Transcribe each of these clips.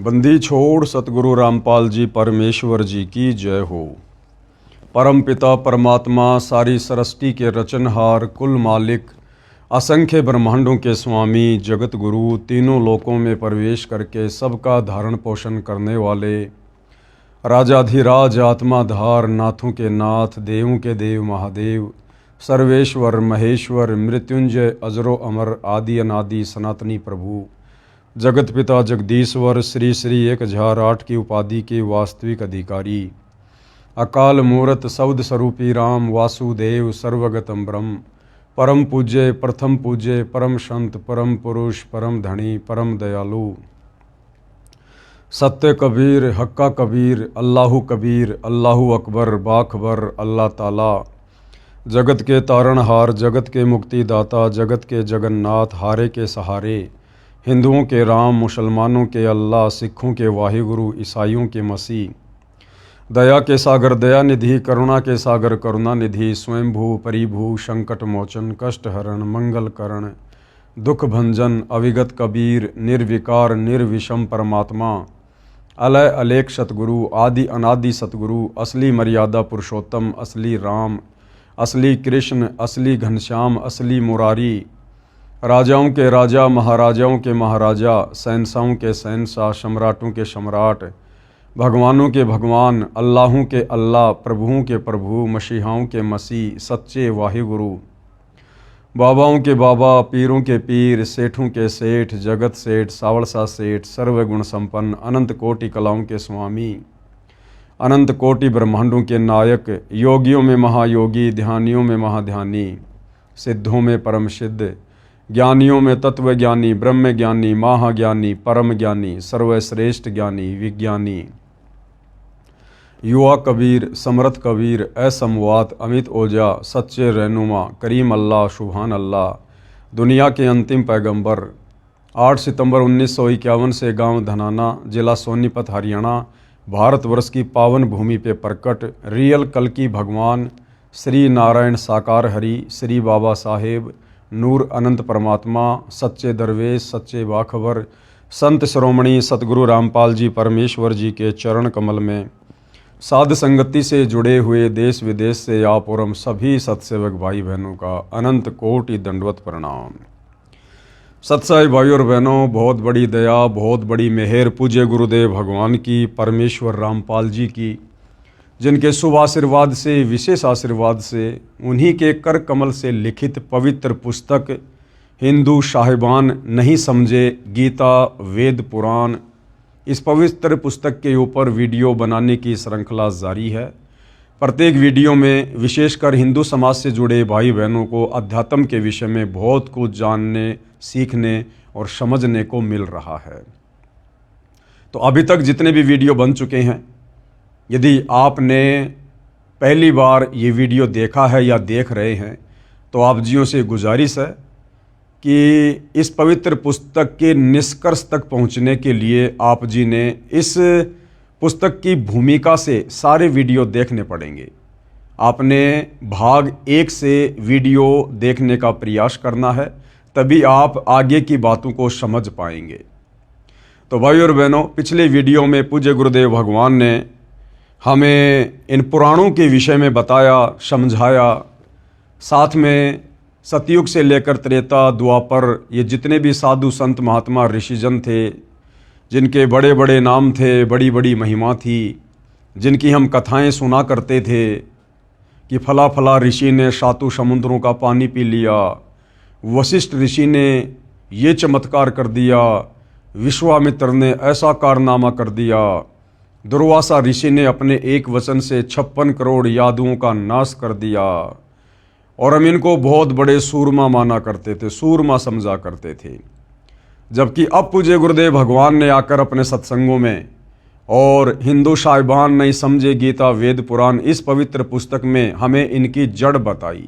बंदी छोड़ सतगुरु रामपाल जी परमेश्वर जी की जय हो। परम पिता परमात्मा सारी सृष्टि के रचनहार कुल मालिक असंख्य ब्रह्मांडों के स्वामी जगत गुरु तीनों लोकों में प्रवेश करके सबका धारण पोषण करने वाले राजाधिराज आत्माधार नाथों के नाथ देवों के देव महादेव सर्वेश्वर महेश्वर मृत्युंजय अजरो अमर आदि अनादि सनातनी प्रभु जगत पिता जगदीश्वर श्री श्री 1008 की उपाधि के वास्तविक अधिकारी अकाल मूर्त शब्द स्वरूपी राम वासुदेव सर्वगतम ब्रह्म परम पूज्य प्रथम पूज्य परम संत परम पुरुष परम धनी परम दयालु सत्य कबीर हक्का कबीर अल्लाहु कबीर अल्लाहु अकबर बाखबर अल्लाह ताला जगत के तारणहार जगत के मुक्तिदाता जगत के जगन्नाथ हारे के सहारे हिंदुओं के राम मुसलमानों के अल्लाह सिखों के वाहिगुरु ईसाइयों के मसीह दया के सागर दया निधि करुणा के सागर करुणा निधि स्वयंभू परिभू संकट मोचन कष्ट हरण मंगल करण दुख भंजन अविगत कबीर निर्विकार निर्विषम परमात्मा अलय अलेख सतगुरु आदि अनादि सतगुरु असली मर्यादा पुरुषोत्तम असली राम असली कृष्ण असली घनश्याम असली मुरारी राजाओं के राजा महाराजाओं के महाराजा शहंशाहों के शहंशाह सम्राटों के सम्राट भगवानों के भगवान अल्लाहों के अल्लाह प्रभुओं के प्रभु मसीहाओं के मसीह सच्चे वाहिगुरु बाबाओं के बाबा पीरों के पीर सेठों के सेठ जगत सेठ सावड़सा सेठ सर्वगुण संपन्न अनंत कोटि कलाओं के स्वामी अनंत कोटि ब्रह्मांडों के नायक योगियों में महायोगी ध्यानियों में महाध्यानी सिद्धों में परम सिद्ध ज्ञानियों में तत्व ज्ञानी ब्रह्म ज्ञानी महाज्ञानी परम ज्ञानी सर्वश्रेष्ठ ज्ञानी विज्ञानी युवा कबीर समर्थ कबीर असमवात अमित ओजा सच्चे रहनुमा करीम अल्लाह सुभान अल्लाह दुनिया के अंतिम पैगंबर 8 सितंबर 1951 से गांव धनाना जिला सोनीपत हरियाणा भारतवर्ष की पावन भूमि पे प्रकट रियल कल्कि भगवान श्री नारायण साकार हरि श्री बाबा साहेब नूर अनंत परमात्मा सच्चे दरवेश सच्चे बाखबर संत श्रोमणी सतगुरु रामपाल जी परमेश्वर जी के चरण कमल में साध संगति से जुड़े हुए देश विदेश से आप और हम सभी सत्सेवक भाई बहनों का अनंत कोटि दंडवत प्रणाम। सत्साई भाइयों और बहनों, बहुत बड़ी दया बहुत बड़ी मेहर पूज्य गुरुदेव भगवान की परमेश्वर रामपाल जी की जिनके शुभ आशीर्वाद से विशेष आशीर्वाद से उन्हीं के कर कमल से लिखित पवित्र पुस्तक हिंदू साहिबान नहीं समझे गीता वेद पुराण इस पवित्र पुस्तक के ऊपर वीडियो बनाने की श्रृंखला जारी है। प्रत्येक वीडियो में विशेषकर हिंदू समाज से जुड़े भाई बहनों को अध्यात्म के विषय में बहुत कुछ जानने सीखने और समझने को मिल रहा है। तो अभी तक जितने भी वीडियो बन चुके हैं, यदि आपने पहली बार ये वीडियो देखा है या देख रहे हैं तो आप जियों से गुजारिश है कि इस पवित्र पुस्तक के निष्कर्ष तक पहुंचने के लिए आप जी ने इस पुस्तक की भूमिका से सारे वीडियो देखने पड़ेंगे। आपने भाग 1 से वीडियो देखने का प्रयास करना है, तभी आप आगे की बातों को समझ पाएंगे। तो भाई और बहनों, पिछले वीडियो में पूज्य गुरुदेव भगवान ने हमें इन पुराणों के विषय में बताया समझाया, साथ में सतयुग से लेकर त्रेता द्वापर ये जितने भी साधु संत महात्मा ऋषिजन थे जिनके बड़े बड़े नाम थे बड़ी बड़ी महिमा थी, जिनकी हम कथाएं सुना करते थे कि फला फला ऋषि ने 7 समुद्रों का पानी पी लिया, वशिष्ठ ऋषि ने ये चमत्कार कर दिया, विश्वामित्र ने ऐसा कारनामा कर दिया, दुर्वासा ऋषि ने अपने एक वचन से 56 करोड़ यादुओं का नाश कर दिया और हम इनको बहुत बड़े सूरमा माना करते थे, सूरमा समझा करते थे। जबकि अब पूज्य गुरुदेव भगवान ने आकर अपने सत्संगों में और हिंदू साहिबान नहीं समझे गीता वेद पुराण इस पवित्र पुस्तक में हमें इनकी जड़ बताई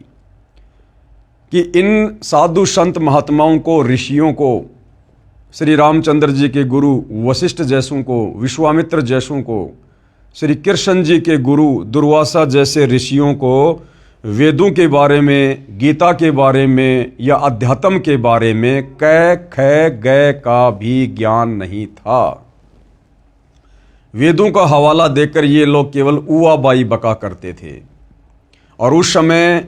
कि इन साधु संत महात्माओं को ऋषियों को श्री रामचंद्र जी के गुरु वशिष्ठ जैसों को विश्वामित्र जैसों को श्री कृष्ण जी के गुरु दुर्वासा जैसे ऋषियों को वेदों के बारे में गीता के बारे में या अध्यात्म के बारे में कै ख गै का भी ज्ञान नहीं था। वेदों का हवाला देकर ये लोग केवल उआ बाई बका करते थे। और उस समय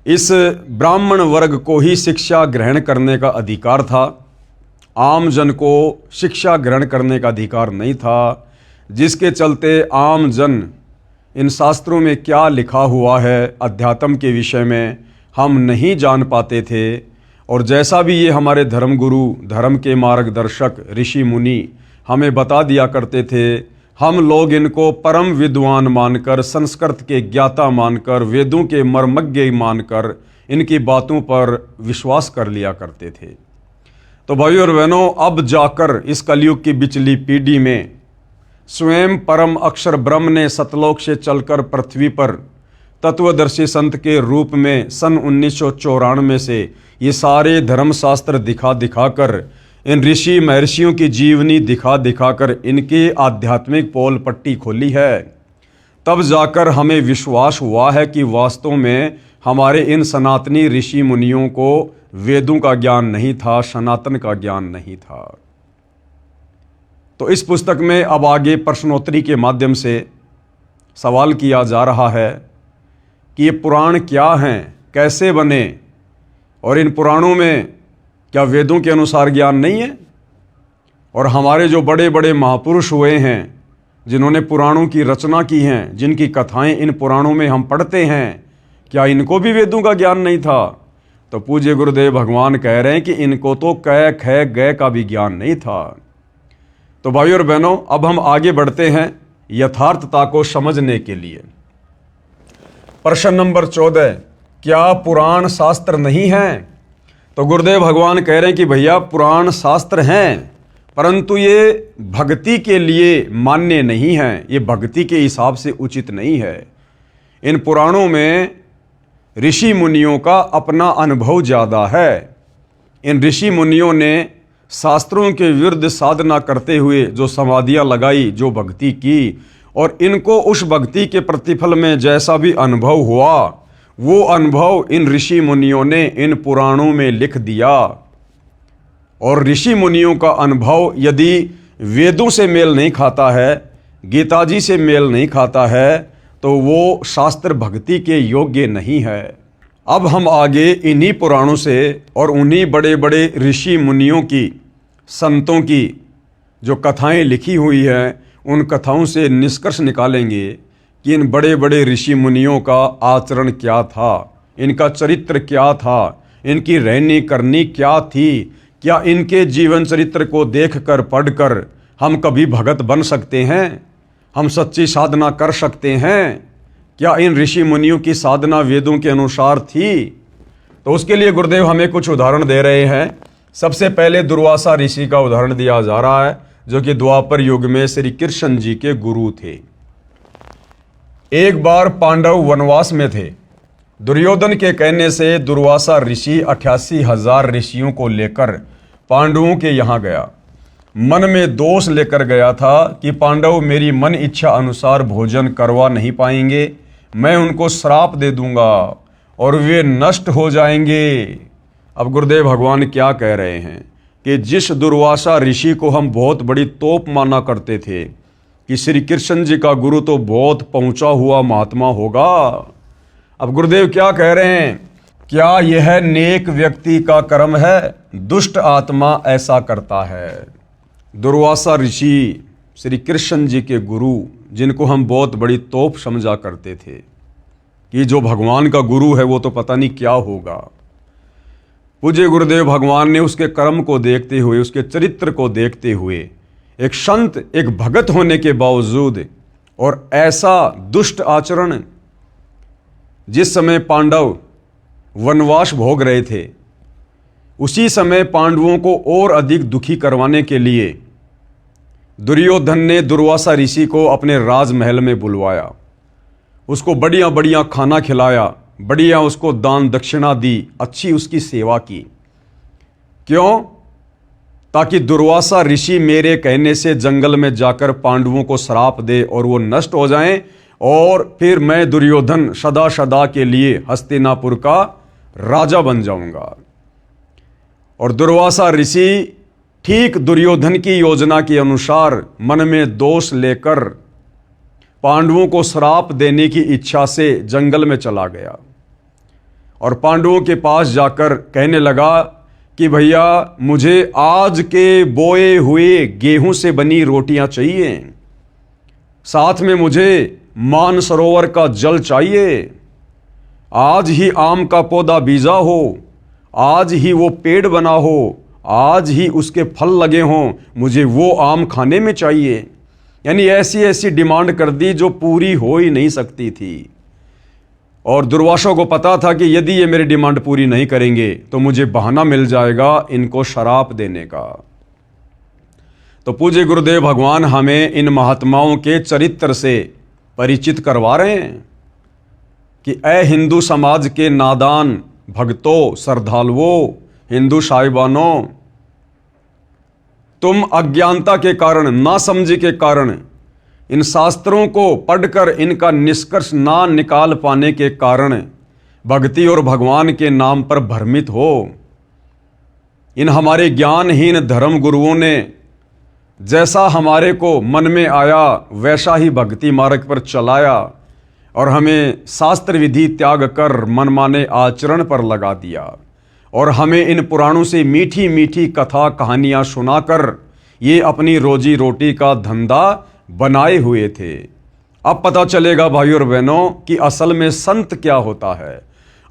इस ब्राह्मण वर्ग को ही शिक्षा ग्रहण करने का अधिकार था, आम जन को शिक्षा ग्रहण करने का अधिकार नहीं था, जिसके चलते आम जन इन शास्त्रों में क्या लिखा हुआ है अध्यात्म के विषय में हम नहीं जान पाते थे। और जैसा भी ये हमारे धर्मगुरु, धर्म के मार्गदर्शक ऋषि मुनि हमें बता दिया करते थे, हम लोग इनको परम विद्वान मानकर, संस्कृत के ज्ञाता मानकर, वेदों के मर्मज्ञ मानकर इनकी बातों पर विश्वास कर लिया करते थे। तो भाइयों और बहनों, अब जाकर इस कलयुग की बिचली पीढ़ी में स्वयं परम अक्षर ब्रह्म ने सतलोक से चलकर पृथ्वी पर तत्वदर्शी संत के रूप में सन 1994 से ये सारे धर्मशास्त्र दिखा दिखाकर, इन ऋषि महर्षियों की जीवनी दिखा दिखाकर इनकी आध्यात्मिक पोल पट्टी खोली है। तब जाकर हमें विश्वास हुआ है कि वास्तव में हमारे इन सनातनी ऋषि मुनियों को वेदों का ज्ञान नहीं था, सनातन का ज्ञान नहीं था। तो इस पुस्तक में अब आगे प्रश्नोत्तरी के माध्यम से सवाल किया जा रहा है कि ये पुराण क्या हैं, कैसे बने, और इन पुराणों में क्या वेदों के अनुसार ज्ञान नहीं है? और हमारे जो बड़े बड़े महापुरुष हुए हैं, जिन्होंने पुराणों की रचना की हैं, जिनकी कथाएं इन पुराणों में हम पढ़ते हैं, क्या इनको भी वेदों का ज्ञान नहीं था? तो पूज्य गुरुदेव भगवान कह रहे हैं कि इनको तो कै ख गय का भी ज्ञान नहीं था। तो भाइयों और बहनों, अब हम आगे बढ़ते हैं यथार्थता को समझने के लिए। प्रश्न नंबर 14, क्या पुराण शास्त्र नहीं हैं? तो गुरुदेव भगवान कह रहे हैं कि भैया पुराण शास्त्र हैं, परंतु ये भक्ति के लिए मान्य नहीं हैं, ये भक्ति के हिसाब से उचित नहीं है। इन पुराणों में ऋषि मुनियों का अपना अनुभव ज़्यादा है। इन ऋषि मुनियों ने शास्त्रों के विरुद्ध साधना करते हुए जो समाधियाँ लगाई, जो भक्ति की, और इनको उस भक्ति के प्रतिफल में जैसा भी अनुभव हुआ, वो अनुभव इन ऋषि मुनियों ने इन पुराणों में लिख दिया। और ऋषि मुनियों का अनुभव यदि वेदों से मेल नहीं खाता है, गीता जी से मेल नहीं खाता है, तो वो शास्त्र भक्ति के योग्य नहीं है। अब हम आगे इन्हीं पुराणों से और उन्हीं बड़े बड़े ऋषि मुनियों की, संतों की जो कथाएं लिखी हुई हैं, उन कथाओं से निष्कर्ष निकालेंगे कि इन बड़े बड़े ऋषि मुनियों का आचरण क्या था, इनका चरित्र क्या था, इनकी रहनी करनी क्या थी। क्या इनके जीवन चरित्र को देखकर, पढ़कर हम कभी भगत बन सकते हैं? हम सच्ची साधना कर सकते हैं? क्या इन ऋषि मुनियों की साधना वेदों के अनुसार थी? तो उसके लिए गुरुदेव हमें कुछ उदाहरण दे रहे हैं। सबसे पहले दुर्वासा ऋषि का उदाहरण दिया जा रहा है, जो कि द्वापर युग में श्री कृष्ण जी के गुरु थे। एक बार पांडव वनवास में थे। दुर्योधन के कहने से दुर्वासा ऋषि 88,000 ऋषियों को लेकर पांडवों के यहाँ गया। मन में दोष लेकर गया था कि पांडव मेरी मन इच्छा अनुसार भोजन करवा नहीं पाएंगे, मैं उनको श्राप दे दूंगा और वे नष्ट हो जाएंगे। अब गुरुदेव भगवान क्या कह रहे हैं कि जिस दुर्वासा ऋषि को हम बहुत बड़ी तोप माना करते थे कि श्री कृष्ण जी का गुरु तो बहुत पहुंचा हुआ महात्मा होगा, अब गुरुदेव क्या कह रहे हैं, क्या यह नेक व्यक्ति का कर्म है? दुष्ट आत्मा ऐसा करता है। दुर्वासा ऋषि श्री कृष्ण जी के गुरु, जिनको हम बहुत बड़ी तोप समझा करते थे कि जो भगवान का गुरु है वो तो पता नहीं क्या होगा। पूज्य गुरुदेव भगवान ने उसके कर्म को देखते हुए, उसके चरित्र को देखते हुए, एक संत, एक भगत होने के बावजूद और ऐसा दुष्ट आचरण, जिस समय पांडव वनवास भोग रहे थे, उसी समय पांडवों को और अधिक दुखी करवाने के लिए दुर्योधन ने दुर्वासा ऋषि को अपने राजमहल में बुलवाया, उसको बढ़िया बढ़िया खाना खिलाया, बढ़िया उसको दान दक्षिणा दी, अच्छी उसकी सेवा की। क्यों? ताकि दुर्वासा ऋषि मेरे कहने से जंगल में जाकर पांडवों को श्राप दे और वो नष्ट हो जाएं, और फिर मैं दुर्योधन सदा सदा के लिए हस्तिनापुर का राजा बन जाऊंगा। और दुर्वासा ऋषि ठीक दुर्योधन की योजना के अनुसार मन में दोष लेकर पांडवों को श्राप देने की इच्छा से जंगल में चला गया और पांडवों के पास जाकर कहने लगा कि भैया मुझे आज के बोए हुए गेहूं से बनी रोटियां चाहिए, साथ में मुझे मानसरोवर का जल चाहिए, आज ही आम का पौधा बीजा हो, आज ही वो पेड़ बना हो, आज ही उसके फल लगे हों, मुझे वो आम खाने में चाहिए। यानी ऐसी ऐसी डिमांड कर दी जो पूरी हो ही नहीं सकती थी। और दुर्वासा को पता था कि यदि ये मेरी डिमांड पूरी नहीं करेंगे तो मुझे बहाना मिल जाएगा इनको शराप देने का। तो पूज्य गुरुदेव भगवान हमें इन महात्माओं के चरित्र से परिचित करवा रहे हैं कि ए हिंदू समाज के नादान भक्तों, श्रद्धालुओं, हिंदू साहिबानों, तुम अज्ञानता के कारण, नासमझी के कारण, इन शास्त्रों को पढ़कर इनका निष्कर्ष ना निकाल पाने के कारण भक्ति और भगवान के नाम पर भ्रमित हो। इन हमारे ज्ञानहीन धर्म गुरुओं ने जैसा हमारे को मन में आया वैसा ही भक्ति मार्ग पर चलाया और हमें शास्त्र विधि त्याग कर मनमाने आचरण पर लगा दिया और हमें इन पुराणों से मीठी मीठी कथा कहानियाँ सुनाकर ये अपनी रोजी रोटी का धंधा बनाए हुए थे। अब पता चलेगा भाइयों और बहनों कि असल में संत क्या होता है,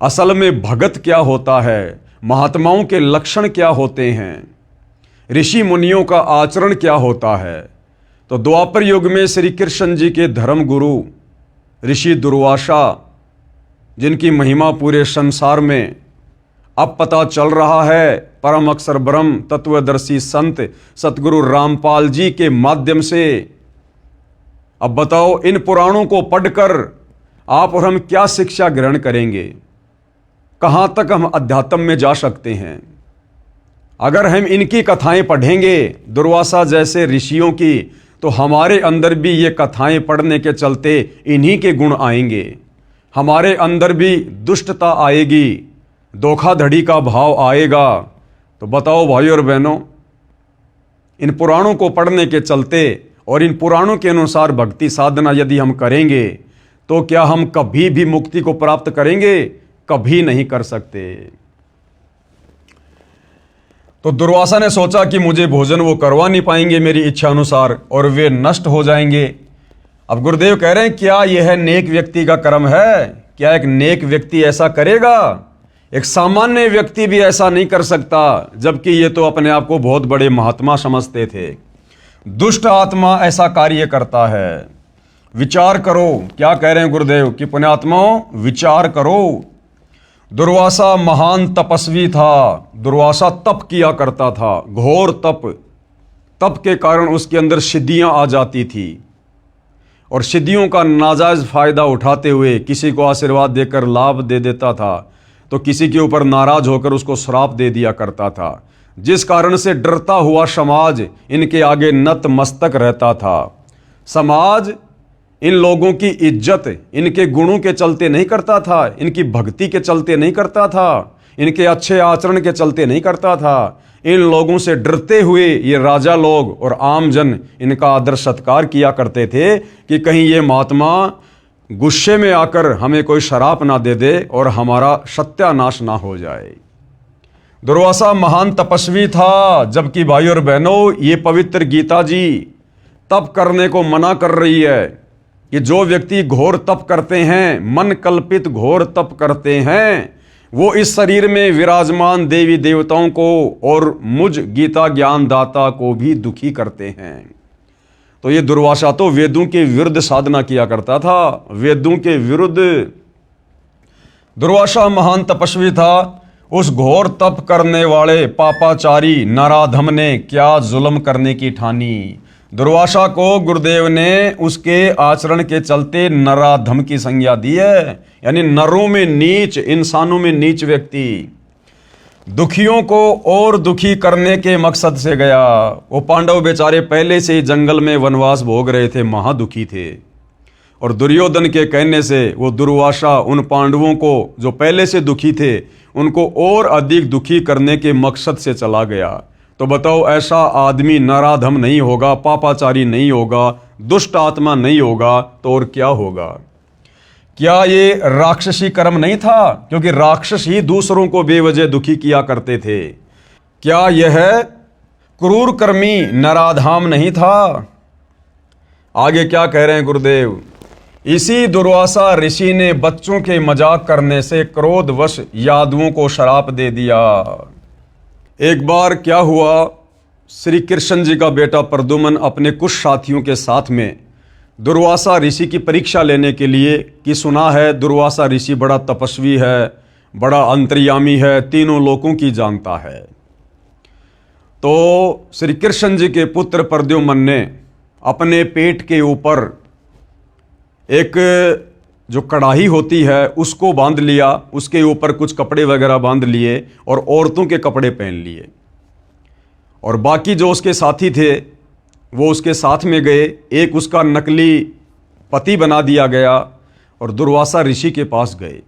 असल में भगत क्या होता है, महात्माओं के लक्षण क्या होते हैं, ऋषि मुनियों का आचरण क्या होता है। तो द्वापर युग में श्री कृष्ण जी के धर्म गुरु ऋषि दुर्वासा, जिनकी महिमा पूरे संसार में अब पता चल रहा है, परम अक्षर ब्रह्म तत्वदर्शी संत सतगुरु रामपाल जी के माध्यम से। अब बताओ इन पुराणों को पढ़कर आप और हम क्या शिक्षा ग्रहण करेंगे, कहां तक हम अध्यात्म में जा सकते हैं। अगर हम इनकी कथाएं पढ़ेंगे दुर्वासा जैसे ऋषियों की, तो हमारे अंदर भी ये कथाएं पढ़ने के चलते इन्हीं के गुण आएंगे, हमारे अंदर भी दुष्टता आएगी, धोखाधड़ी का भाव आएगा। तो बताओ भाइयों और बहनों, इन पुराणों को पढ़ने के चलते और इन पुराणों के अनुसार भक्ति साधना यदि हम करेंगे तो क्या हम कभी भी मुक्ति को प्राप्त करेंगे? कभी नहीं कर सकते। तो दुर्वासा ने सोचा कि मुझे भोजन वो करवा नहीं पाएंगे मेरी इच्छा अनुसार और वे नष्ट हो जाएंगे। अब गुरुदेव कह रहे हैं क्या यह नेक व्यक्ति का कर्म है? क्या एक नेक व्यक्ति ऐसा करेगा? एक सामान्य व्यक्ति भी ऐसा नहीं कर सकता, जबकि ये तो अपने आप को बहुत बड़े महात्मा समझते थे। दुष्ट आत्मा ऐसा कार्य करता है। विचार करो, क्या कह रहे हैं गुरुदेव कि पुण्यात्माओं विचार करो। दुर्वासा महान तपस्वी था, दुर्वासा तप किया करता था, घोर तप। तप के कारण उसके अंदर सिद्धियां आ जाती थी और सिद्धियों का नाजायज फायदा उठाते हुए किसी को आशीर्वाद देकर लाभ दे देता था तो किसी के ऊपर नाराज होकर उसको श्राप दे दिया करता था, जिस कारण से डरता हुआ समाज इनके आगे नतमस्तक रहता था। समाज इन लोगों की इज्जत इनके गुणों के चलते नहीं करता था, इनकी भक्ति के चलते नहीं करता था, इनके अच्छे आचरण के चलते नहीं करता था। इन लोगों से डरते हुए ये राजा लोग और आम जन इनका आदर सत्कार किया करते थे कि कहीं ये महात्मा गुस्से में आकर हमें कोई शराप ना दे दे और हमारा सत्यानाश ना हो जाए। दुर्वासा महान तपस्वी था, जबकि भाई और बहनों ये पवित्र गीता जी तप करने को मना कर रही है कि जो व्यक्ति घोर तप करते हैं, मन कल्पित घोर तप करते हैं, वो इस शरीर में विराजमान देवी देवताओं को और मुझ गीता ज्ञान दाता को भी दुखी करते हैं। तो ये दुर्वासा तो वेदों के विरुद्ध साधना किया करता था, वेदों के विरुद्ध। दुर्वासा महान तपस्वी था। उस घोर तप करने वाले पापाचारी नराधम ने क्या जुल्म करने की ठानी। दुर्वासा को गुरुदेव ने उसके आचरण के चलते नराधम की संज्ञा दी है, यानी नरों में नीच, इंसानों में नीच व्यक्ति। दुखियों को और दुखी करने के मकसद से गया। वो पांडव बेचारे पहले से ही जंगल में वनवास भोग रहे थे, महादुखी थे, और दुर्योधन के कहने से वो दुर्वासा उन पांडवों को जो पहले से दुखी थे उनको और अधिक दुखी करने के मकसद से चला गया। तो बताओ ऐसा आदमी नराधम नहीं होगा, पापाचारी नहीं होगा, दुष्ट आत्मा नहीं होगा तो और क्या होगा? क्या ये राक्षसी कर्म नहीं था? क्योंकि राक्षस ही दूसरों को बेवजह दुखी किया करते थे। क्या यह क्रूर कर्मी नराधाम नहीं था? आगे क्या कह रहे हैं गुरुदेव? इसी दुर्वासा ऋषि ने बच्चों के मजाक करने से क्रोधवश यादवों को श्राप दे दिया। एक बार क्या हुआ, श्री कृष्ण जी का बेटा प्रद्युम्न अपने कुछ साथियों के साथ में दुर्वासा ऋषि की परीक्षा लेने के लिए, कि सुना है दुर्वासा ऋषि बड़ा तपस्वी है, बड़ा अंतर्यामी है, तीनों लोकों की जानता है। तो श्री कृष्ण जी के पुत्र प्रद्युम्न ने अपने पेट के ऊपर एक जो कढ़ाई होती है उसको बांध लिया, उसके ऊपर कुछ कपड़े वगैरह बांध लिए और औरतों के कपड़े पहन लिए, और बाकी जो उसके साथी थे वो उसके साथ में गए। एक उसका नकली पति बना दिया गया और दुर्वासा ऋषि के पास गए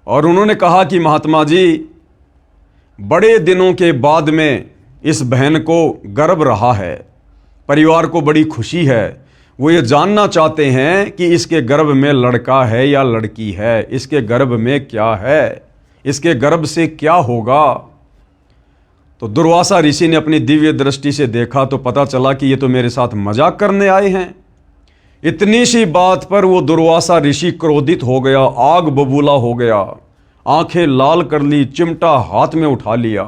और उन्होंने कहा कि महात्मा जी, बड़े दिनों के बाद में इस बहन को गर्भ रहा है, परिवार को बड़ी खुशी है, वो ये जानना चाहते हैं कि इसके गर्भ में लड़का है या लड़की है, इसके गर्भ में क्या है, इसके गर्भ से क्या होगा। तो दुर्वासा ऋषि ने अपनी दिव्य दृष्टि से देखा तो पता चला कि ये तो मेरे साथ मजाक करने आए हैं। इतनी सी बात पर वो दुर्वासा ऋषि क्रोधित हो गया, आग बबूला हो गया, आंखें लाल कर ली, चिमटा हाथ में उठा लिया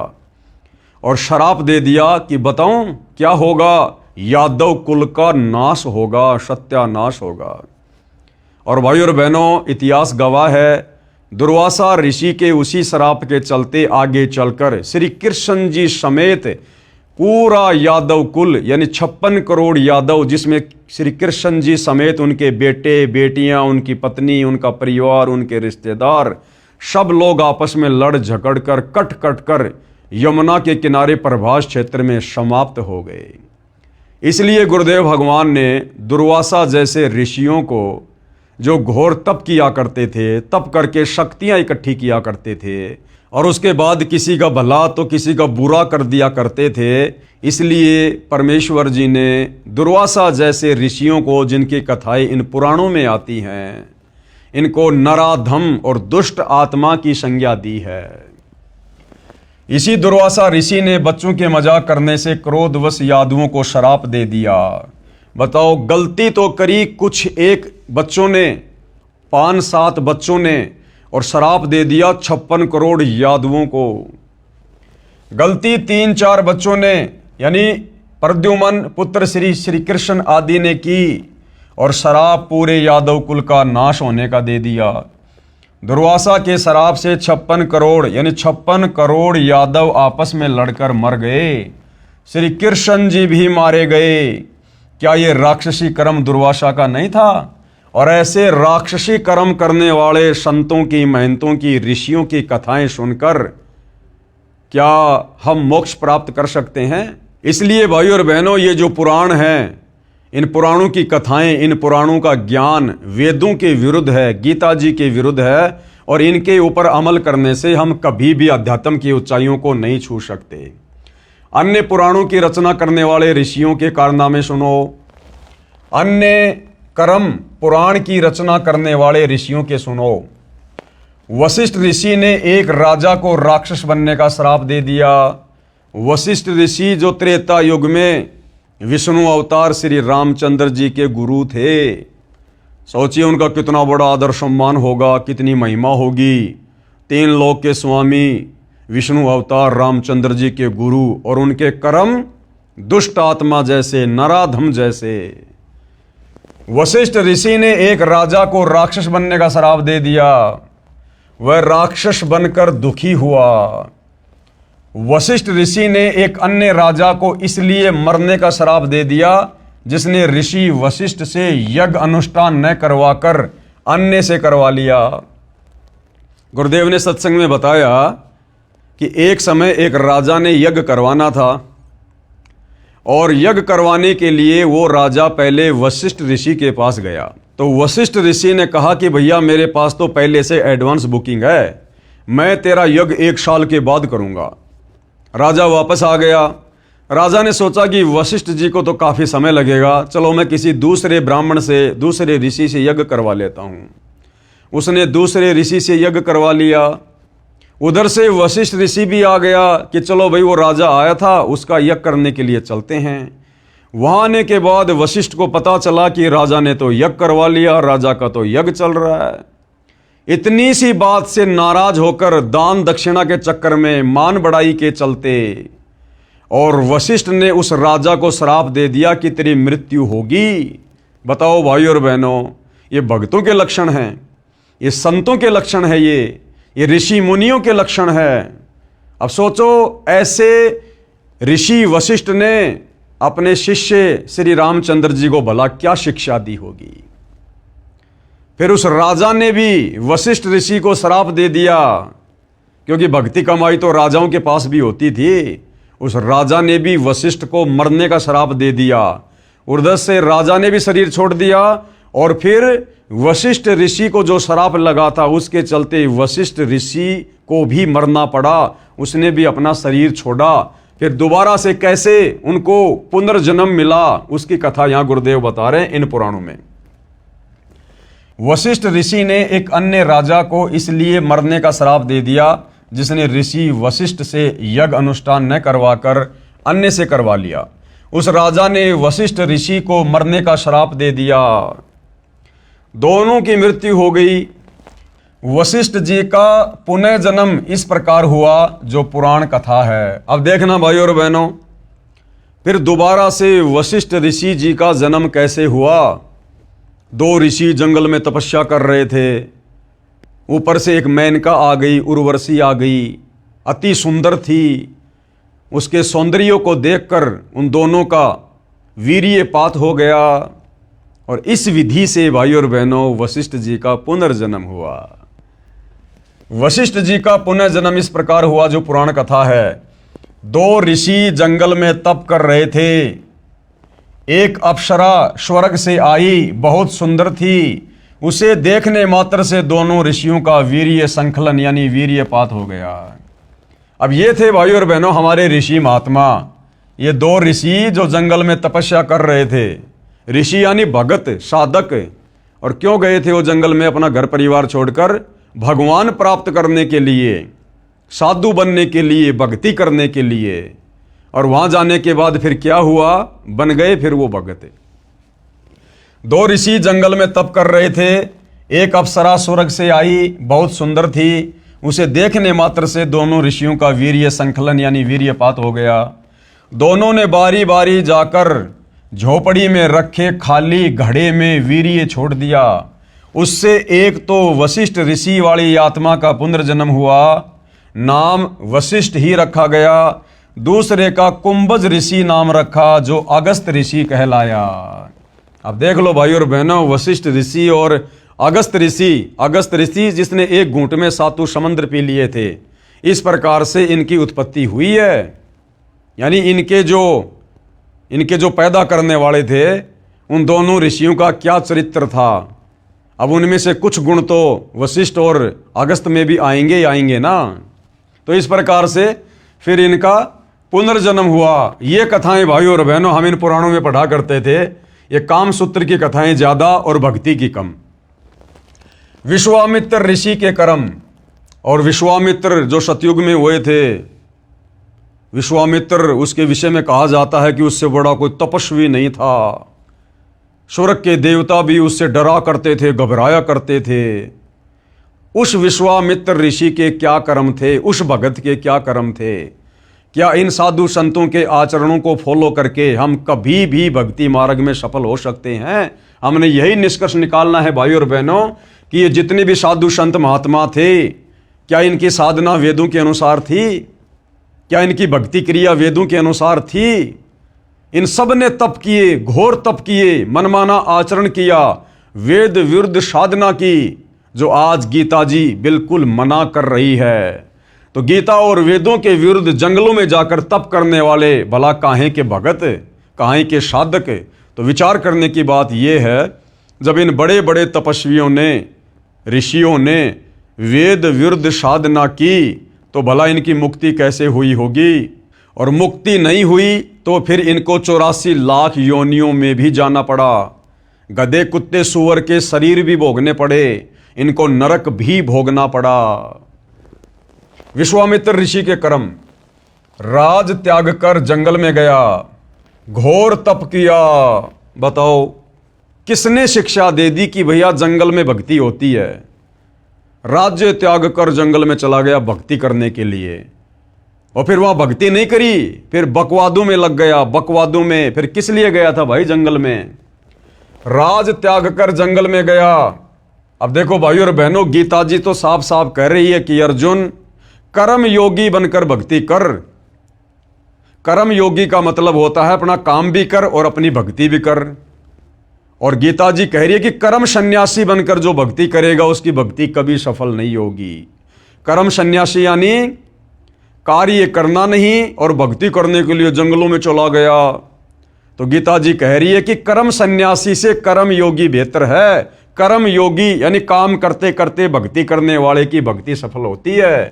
और शराप दे दिया कि बताऊं क्या होगा? यादव कुल का नाश होगा, सत्यानाश होगा। और भाइयों और बहनों, इतिहास गवाह है, दुर्वासा ऋषि के उसी श्राप के चलते आगे चलकर श्री कृष्ण जी समेत पूरा यादव कुल यानी 56 करोड़ यादव, जिसमें श्री कृष्ण जी समेत उनके बेटे बेटियां, उनकी पत्नी, उनका परिवार, उनके रिश्तेदार, सब लोग आपस में लड़ झगड़ कर कट कट कर यमुना के किनारे प्रभास क्षेत्र में समाप्त हो गए। इसलिए गुरुदेव भगवान ने दुर्वासा जैसे ऋषियों को, जो घोर तप किया करते थे, तप करके शक्तियां इकट्ठी किया करते थे और उसके बाद किसी का भला तो किसी का बुरा कर दिया करते थे, इसलिए परमेश्वर जी ने दुर्वासा जैसे ऋषियों को, जिनकी कथाएं इन पुराणों में आती हैं, इनको नराधम और दुष्ट आत्मा की संज्ञा दी है। इसी दुर्वासा ऋषि ने बच्चों के मजाक करने से क्रोधवश यादवों को श्राप दे दिया। बताओ, गलती तो करी कुछ एक बच्चों ने, 5-7 बच्चों ने, और श्राप दे दिया 56 करोड़ यादवों को। गलती 3-4 बच्चों ने यानी प्रद्युम्न पुत्र श्री कृष्ण आदि ने की और श्राप पूरे यादव कुल का नाश होने का दे दिया। दुर्वासा के श्राप से 56 करोड़ यानी 56 करोड़ यादव आपस में लड़कर मर गए, श्री कृष्ण जी भी मारे गए। क्या ये राक्षसी कर्म दुर्वासा का नहीं था? और ऐसे राक्षसी कर्म करने वाले संतों की, महंतों की, ऋषियों की कथाएं सुनकर क्या हम मोक्ष प्राप्त कर सकते हैं? इसलिए भाइयों और बहनों, ये जो पुराण हैं, इन पुराणों की कथाएं, इन पुराणों का ज्ञान वेदों के विरुद्ध है, गीता जी के विरुद्ध है, और इनके ऊपर अमल करने से हम कभी भी अध्यात्म की ऊंचाइयों को नहीं छू सकते। अन्य पुराणों की रचना करने वाले ऋषियों के कारनामे सुनो, अन्य कर्म पुराण की रचना करने वाले ऋषियों के सुनो। वशिष्ठ ऋषि ने एक राजा को राक्षस बनने का श्राप दे दिया। वशिष्ठ ऋषि जो त्रेता युग में विष्णु अवतार श्री रामचंद्र जी के गुरु थे, सोचिए उनका कितना बड़ा आदर सम्मान होगा, कितनी महिमा होगी। 3 लोक के स्वामी विष्णु अवतार रामचंद्र जी के गुरु, और उनके कर्म दुष्ट आत्मा जैसे, नराधम जैसे। वशिष्ठ ऋषि ने एक राजा को राक्षस बनने का श्राप दे दिया, वह राक्षस बनकर दुखी हुआ। वशिष्ठ ऋषि ने एक अन्य राजा को इसलिए मरने का श्राप दे दिया जिसने ऋषि वशिष्ठ से यज्ञ अनुष्ठान न करवाकर अन्य से करवा लिया। गुरुदेव ने सत्संग में बताया कि एक समय एक राजा ने यज्ञ करवाना था और यज्ञ करवाने के लिए वो राजा पहले वशिष्ठ ऋषि के पास गया। तो वशिष्ठ ऋषि ने कहा कि भैया मेरे पास तो पहले से एडवांस बुकिंग है, मैं तेरा यज्ञ 1 साल के बाद करूंगा। राजा वापस आ गया। राजा ने सोचा कि वशिष्ठ जी को तो काफ़ी समय लगेगा, चलो मैं किसी दूसरे ब्राह्मण से, दूसरे ऋषि से यज्ञ करवा लेता हूँ। उसने दूसरे ऋषि से यज्ञ करवा लिया। उधर से वशिष्ठ ऋषि भी आ गया कि चलो भाई वो राजा आया था, उसका यज्ञ करने के लिए चलते हैं। वहाँ आने के बाद वशिष्ठ को पता चला कि राजा ने तो यज्ञ करवा लिया, राजा का तो यज्ञ चल रहा है। इतनी सी बात से नाराज होकर दान दक्षिणा के चक्कर में, मान बढ़ाई के चलते, और वशिष्ठ ने उस राजा को श्राप दे दिया कि तेरी मृत्यु होगी। बताओ भाई और बहनों, ये भक्तों के लक्षण हैं, ये संतों के लक्षण है, ये ऋषि मुनियों के लक्षण है। अब सोचो, ऐसे ऋषि वशिष्ठ ने अपने शिष्य श्री रामचंद्र जी को भला क्या शिक्षा दी होगी। फिर उस राजा ने भी वशिष्ठ ऋषि को श्राप दे दिया, क्योंकि भक्ति कमाई तो राजाओं के पास भी होती थी। उस राजा ने भी वशिष्ठ को मरने का श्राप दे दिया। उधर से राजा ने भी शरीर छोड़ दिया, और फिर वशिष्ठ ऋषि को जो श्राप लगा था उसके चलते वशिष्ठ ऋषि को भी मरना पड़ा। उसने भी अपना शरीर छोड़ा। फिर दोबारा से कैसे उनको पुनर्जन्म मिला, उसकी कथा यहां गुरुदेव बता रहे हैं इन पुराणों में। वशिष्ठ ऋषि ने एक अन्य राजा को इसलिए मरने का श्राप दे दिया जिसने ऋषि वशिष्ठ से यज्ञ अनुष्ठान न करवाकर अन्य से करवा लिया। उस राजा ने वशिष्ठ ऋषि को मरने का श्राप दे दिया। दोनों की मृत्यु हो गई। वशिष्ठ जी का पुनः जन्म इस प्रकार हुआ जो पुराण कथा है। अब देखना भाई और बहनों, फिर दोबारा से वशिष्ठ ऋषि जी का जन्म कैसे हुआ। दो ऋषि जंगल में तपस्या कर रहे थे। ऊपर से एक मेनका आ गई, उर्वशी आ गई, अति सुंदर थी। उसके सौंदर्य को देखकर उन दोनों का वीर्यपात हो गया, और इस विधि से भाई और बहनों वशिष्ठ जी का पुनर्जन्म हुआ। वशिष्ठ जी का पुनर्जन्म इस प्रकार हुआ जो पुराण कथा है। दो ऋषि जंगल में तप कर रहे थे। एक अप्सरा स्वर्ग से आई, बहुत सुंदर थी। उसे देखने मात्र से दोनों ऋषियों का वीर्य संकलन यानी वीर्यपात हो गया। अब ये थे भाई और बहनों हमारे ऋषि महात्मा। ये दो ऋषि जो जंगल में तपस्या कर रहे थे। ऋषि यानी भगत, साधक। और क्यों गए थे वो जंगल में? अपना घर परिवार छोड़कर भगवान प्राप्त करने के लिए, साधु बनने के लिए, भक्ति करने के लिए। और वहां जाने के बाद फिर क्या हुआ? बन गए फिर वो भगत। दो ऋषि जंगल में तप कर रहे थे। एक अप्सरा स्वर्ग से आई, बहुत सुंदर थी। उसे देखने मात्र से दोनों ऋषियों का वीर्य संकलन यानी वीर्यपात हो गया। दोनों ने बारी बारी जाकर झोपड़ी में रखे खाली घड़े में वीर्य छोड़ दिया। उससे एक तो वशिष्ठ ऋषि वाली आत्मा का पुनर्जन्म हुआ, नाम वशिष्ठ ही रखा गया। दूसरे का कुंभज ऋषि नाम रखा जो अगस्त ऋषि कहलाया। अब देख लो भाई और बहनों, वशिष्ठ ऋषि और अगस्त ऋषि जिसने एक घूंट में 7 समुद्र पी लिए थे। इस प्रकार से इनकी उत्पत्ति हुई है। यानी इनके जो पैदा करने वाले थे उन दोनों ऋषियों का क्या चरित्र था। अब उनमें से कुछ गुण तो वशिष्ठ और अगस्त में भी आएंगे ना। तो इस प्रकार से फिर इनका पुनर्जन्म हुआ। ये कथाएं भाई और बहनों हम इन पुराणों में पढ़ा करते थे। ये काम सूत्र की कथाएं ज्यादा और भक्ति की कम। विश्वामित्र ऋषि के कर्म, और विश्वामित्र जो सतयुग में हुए थे, विश्वामित्र उसके विषय में कहा जाता है कि उससे बड़ा कोई तपस्वी नहीं था। स्वर्ग के देवता भी उससे डरा करते थे, घबराया करते थे। उस विश्वामित्र ऋषि के क्या कर्म थे, उस भगत के क्या कर्म थे। क्या इन साधु संतों के आचरणों को फॉलो करके हम कभी भी भक्ति मार्ग में सफल हो सकते हैं? हमने यही निष्कर्ष निकालना है भाई और बहनों कि ये जितने भी साधु संत महात्मा थे, क्या इनकी साधना वेदों के अनुसार थी? क्या इनकी भक्ति क्रिया वेदों के अनुसार थी? इन सब ने तप किए, घोर तप किए, मनमाना आचरण किया, वेद विरुद्ध साधना की, जो आज गीता जी बिल्कुल मना कर रही है। तो गीता और वेदों के विरुद्ध जंगलों में जाकर तप करने वाले भला काहे के भगत, काहे के साधक? तो विचार करने की बात यह है, जब इन बड़े बड़े तपस्वियों ने, ऋषियों ने वेद विरुद्ध साधना की तो भला इनकी मुक्ति कैसे हुई होगी? और मुक्ति नहीं हुई तो फिर इनको 84 लाख योनियों में भी जाना पड़ा। गधे कुत्ते सूअर के शरीर भी भोगने पड़े, इनको नरक भी भोगना पड़ा। विश्वामित्र ऋषि के कर्म, राज त्याग कर जंगल में गया, घोर तप किया। बताओ किसने शिक्षा दे दी कि भैया जंगल में भक्ति होती है? राज्य त्याग कर जंगल में चला गया भक्ति करने के लिए, और फिर वहां भक्ति नहीं करी, फिर बकवादों में लग गया। बकवादों में फिर किस लिए गया था भाई जंगल में? राज त्याग कर जंगल में गया। अब देखो भाइयों और बहनों, गीता जी तो साफ साफ कह रही है कि अर्जुन कर्म योगी बनकर भक्ति कर। कर्म योगी का मतलब होता है अपना काम भी कर और अपनी भक्ति भी कर। और गीता जी कह रही है कि कर्म सन्यासी बनकर जो भक्ति करेगा उसकी भक्ति कभी सफल नहीं होगी। कर्म सन्यासी यानी कार्य करना नहीं और भक्ति करने के लिए जंगलों में चला गया। तो गीता जी कह रही है कि कर्म सन्यासी से कर्म योगी बेहतर है। कर्म योगी यानी काम करते करते भक्ति करने वाले की भक्ति सफल होती है।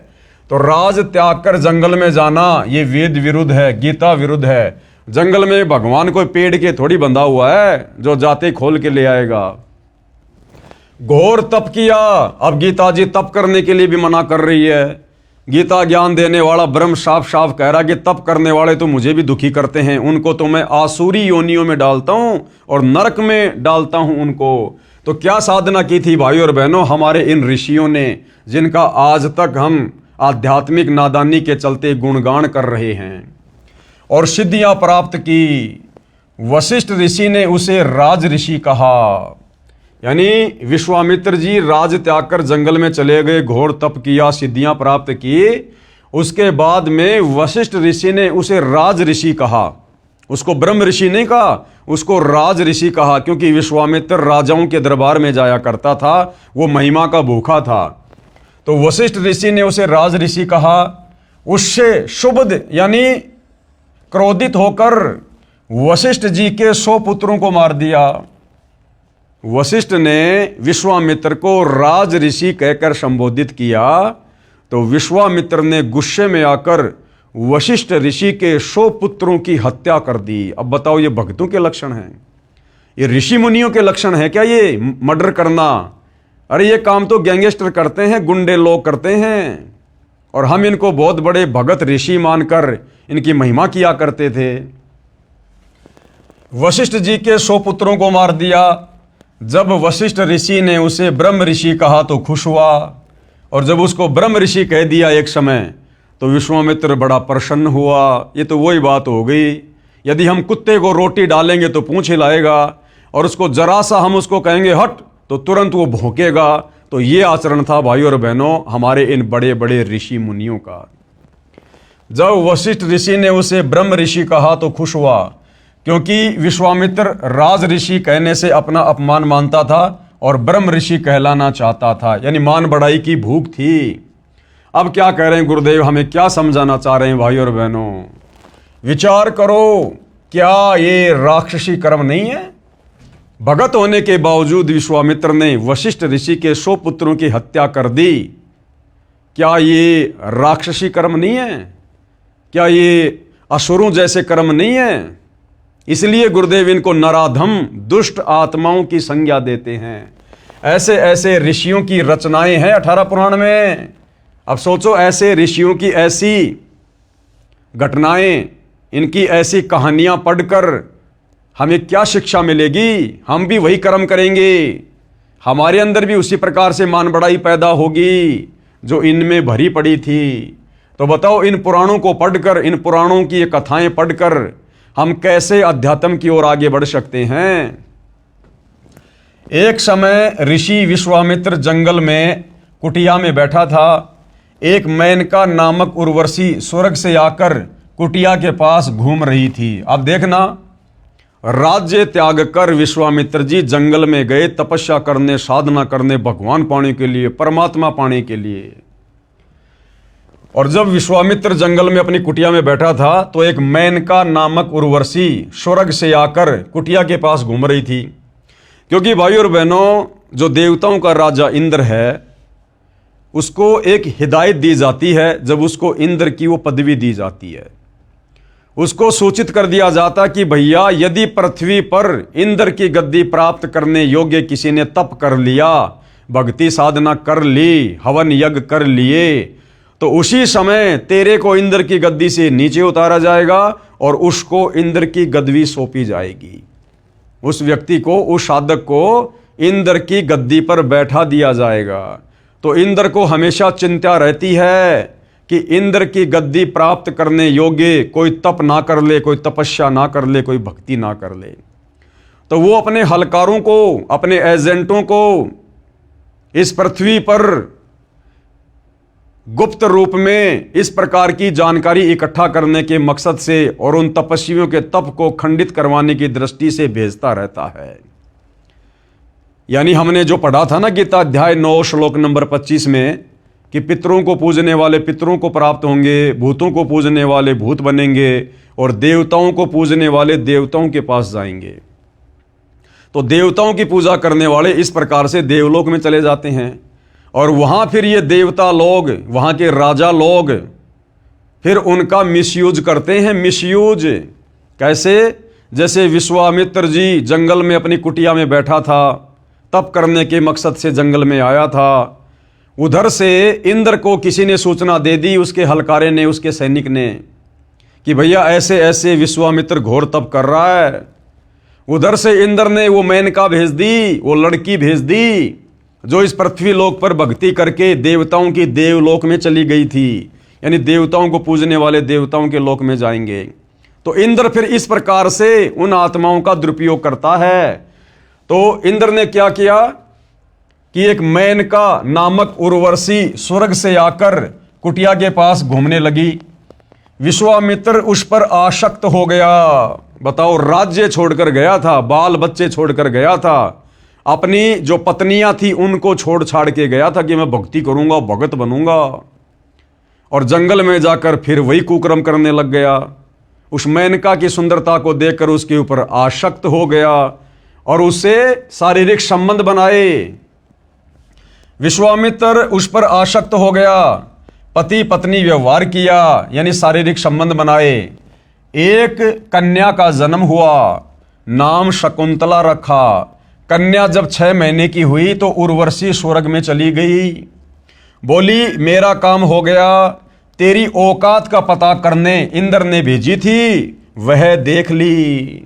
तो राज त्याग कर जंगल में जाना ये वेद विरुद्ध है, गीता विरुद्ध है। जंगल में भगवान कोई पेड़ के थोड़ी बंधा हुआ है जो जाते खोल के ले आएगा। घोर तप किया। अब गीता जी तप करने के लिए भी मना कर रही है। गीता ज्ञान देने वाला ब्रह्म साफ साफ कह रहा कि तप करने वाले तो मुझे भी दुखी करते हैं, उनको तो मैं आसुरी योनियों में डालता हूं और नरक में डालता हूं उनको। तो क्या साधना की थी भाई और बहनों हमारे इन ऋषियों ने, जिनका आज तक हम आध्यात्मिक नादानी के चलते गुणगान कर रहे हैं और सिद्धियां प्राप्त की। वशिष्ठ ऋषि ने उसे राज ऋषि कहा, यानी विश्वामित्र जी राज त्याग कर जंगल में चले गए, घोर तप किया, सिद्धियां प्राप्त की। उसके बाद में वशिष्ठ ऋषि ने उसे राज ऋषि कहा। उसको ब्रह्म ऋषि नहीं कहा, उसको राज ऋषि कहा, क्योंकि विश्वामित्र राजाओं के दरबार में जाया करता था, वो महिमा का भूखा था। तो वशिष्ठ ऋषि ने उसे राज ऋषि कहा। उससे शुभद यानी क्रोधित होकर वशिष्ठ जी के 100 पुत्रों को मार दिया। वशिष्ठ ने विश्वामित्र को राज ऋषि कहकर संबोधित किया तो विश्वामित्र ने गुस्से में आकर वशिष्ठ ऋषि के 100 पुत्रों की हत्या कर दी। अब बताओ ये भक्तों के लक्षण हैं? ये ऋषि मुनियों के लक्षण है क्या ये मर्डर करना? अरे ये काम तो गैंगस्टर करते हैं, गुंडे लोग करते हैं, और हम इनको बहुत बड़े भगत ऋषि मानकर इनकी महिमा किया करते थे। वशिष्ठ जी के 100 पुत्रों को मार दिया। जब वशिष्ठ ऋषि ने उसे ब्रह्म ऋषि कहा तो खुश हुआ, और जब उसको ब्रह्म ऋषि कह दिया एक समय तो विश्वामित्र बड़ा प्रसन्न हुआ। ये तो वही बात हो गई, यदि हम कुत्ते को रोटी डालेंगे तो पूंछ हिलाएगा, और उसको जरा सा हम उसको कहेंगे हट तो तुरंत वो भौंकेगा। तो ये आचरण था भाइयों और बहनों हमारे इन बड़े बड़े ऋषि मुनियों का। जब वशिष्ठ ऋषि ने उसे ब्रह्म ऋषि कहा तो खुश हुआ, क्योंकि विश्वामित्र राज ऋषि कहने से अपना अपमान मानता था और ब्रह्म ऋषि कहलाना चाहता था, यानी मान बढ़ाई की भूख थी। अब क्या कह रहे हैं गुरुदेव, हमें क्या समझाना चाह रहे हैं भाइयों और बहनों? विचार करो, क्या ये राक्षसी कर्म नहीं है? भगत होने के बावजूद विश्वामित्र ने वशिष्ठ ऋषि के 100 पुत्रों की हत्या कर दी। क्या ये राक्षसी कर्म नहीं है? क्या ये असुरों जैसे कर्म नहीं है? इसलिए गुरुदेव इनको नराधम दुष्ट आत्माओं की संज्ञा देते हैं। ऐसे ऐसे ऋषियों की रचनाएं हैं 18 पुराण में। अब सोचो, ऐसे ऋषियों की ऐसी घटनाएं, इनकी ऐसी कहानियां पढ़कर हमें क्या शिक्षा मिलेगी? हम भी वही कर्म करेंगे, हमारे अंदर भी उसी प्रकार से मान बढ़ाई पैदा होगी जो इनमें भरी पड़ी थी। तो बताओ, इन पुराणों को पढ़कर, इन पुराणों की ये कथाएं पढ़कर हम कैसे अध्यात्म की ओर आगे बढ़ सकते हैं? एक समय ऋषि विश्वामित्र जंगल में कुटिया में बैठा था। एक मेनका नामक उर्वशी स्वर्ग से आकर कुटिया के पास घूम रही थी। अब देखना, राज्य त्याग कर विश्वामित्र जी जंगल में गए तपस्या करने, साधना करने, भगवान पाने के लिए, परमात्मा पाने के लिए। और जब विश्वामित्र जंगल में अपनी कुटिया में बैठा था तो एक मेनका नामक उर्वशी स्वर्ग से आकर कुटिया के पास घूम रही थी। क्योंकि भाई और बहनों, जो देवताओं का राजा इंद्र है उसको एक हिदायत दी जाती है जब उसको इंद्र की वो पदवी दी जाती है। उसको सूचित कर दिया जाता कि भैया यदि पृथ्वी पर इंद्र की गद्दी प्राप्त करने योग्य किसी ने तप कर लिया, भक्ति साधना कर ली, हवन यज्ञ कर लिए, तो उसी समय तेरे को इंद्र की गद्दी से नीचे उतारा जाएगा और उसको इंद्र की गद्दी सौंपी जाएगी। उस व्यक्ति को, उस साधक को इंद्र की गद्दी पर बैठा दिया जाएगा। तो इंद्र को हमेशा चिंता रहती है कि इंद्र की गद्दी प्राप्त करने योग्य कोई तप ना कर ले, कोई तपस्या ना कर ले, कोई भक्ति ना कर ले। तो वो अपने हलकारों को, अपने एजेंटों को इस पृथ्वी पर गुप्त रूप में इस प्रकार की जानकारी इकट्ठा करने के मकसद से और उन तपस्वियों के तप को खंडित करवाने की दृष्टि से भेजता रहता है। यानी हमने जो पढ़ा था ना गीता अध्याय 9 श्लोक नंबर 25 में कि पितरों को पूजने वाले पितरों को प्राप्त होंगे, भूतों को पूजने वाले भूत बनेंगे और देवताओं को पूजने वाले देवताओं के पास जाएंगे। तो देवताओं की पूजा करने वाले इस प्रकार से देवलोक में चले जाते हैं और वहां फिर ये देवता लोग, वहां के राजा लोग फिर उनका मिसयूज करते हैं। मिसयूज कैसे? जैसे विश्वामित्र जी जंगल में अपनी कुटिया में बैठा था, तप करने के मकसद से जंगल में आया था। उधर से इंद्र को किसी ने सूचना दे दी, उसके हलकारे ने, उसके सैनिक ने, कि भैया ऐसे ऐसे विश्वामित्र घोर तप कर रहा है। उधर से इंद्र ने वो मेनका भेज दी, वो लड़की भेज दी जो इस पृथ्वी लोक पर भक्ति करके देवताओं की देवलोक में चली गई थी, यानी देवताओं को पूजने वाले देवताओं के लोक में जाएंगे। तो इंद्र फिर इस प्रकार से उन आत्माओं का दुरुपयोग करता है। तो इंद्र ने क्या किया कि एक मेनका नामक उर्वशी स्वर्ग से आकर कुटिया के पास घूमने लगी। विश्वामित्र उस पर आसक्त हो गया। बताओ, राज्य छोड़कर गया था, बाल बच्चे छोड़कर गया था, अपनी जो पत्नियां थी उनको छोड़ छाड़ के गया था कि मैं भक्ति करूंगा, भगत बनूंगा, और जंगल में जाकर फिर वही कुकर्म करने लग गया। उस मेनका की सुंदरता को देखकर उसके ऊपर आसक्त हो गया और उससे शारीरिक संबंध बनाए। विश्वामित्र उस पर आसक्त हो गया, पति पत्नी व्यवहार किया, यानी शारीरिक संबंध बनाए। एक कन्या का जन्म हुआ, नाम शकुंतला रखा। कन्या जब 6 महीने की हुई तो उर्वशी स्वर्ग में चली गई। बोली मेरा काम हो गया, तेरी औकात का पता करने इंद्र ने भेजी थी, वह देख ली।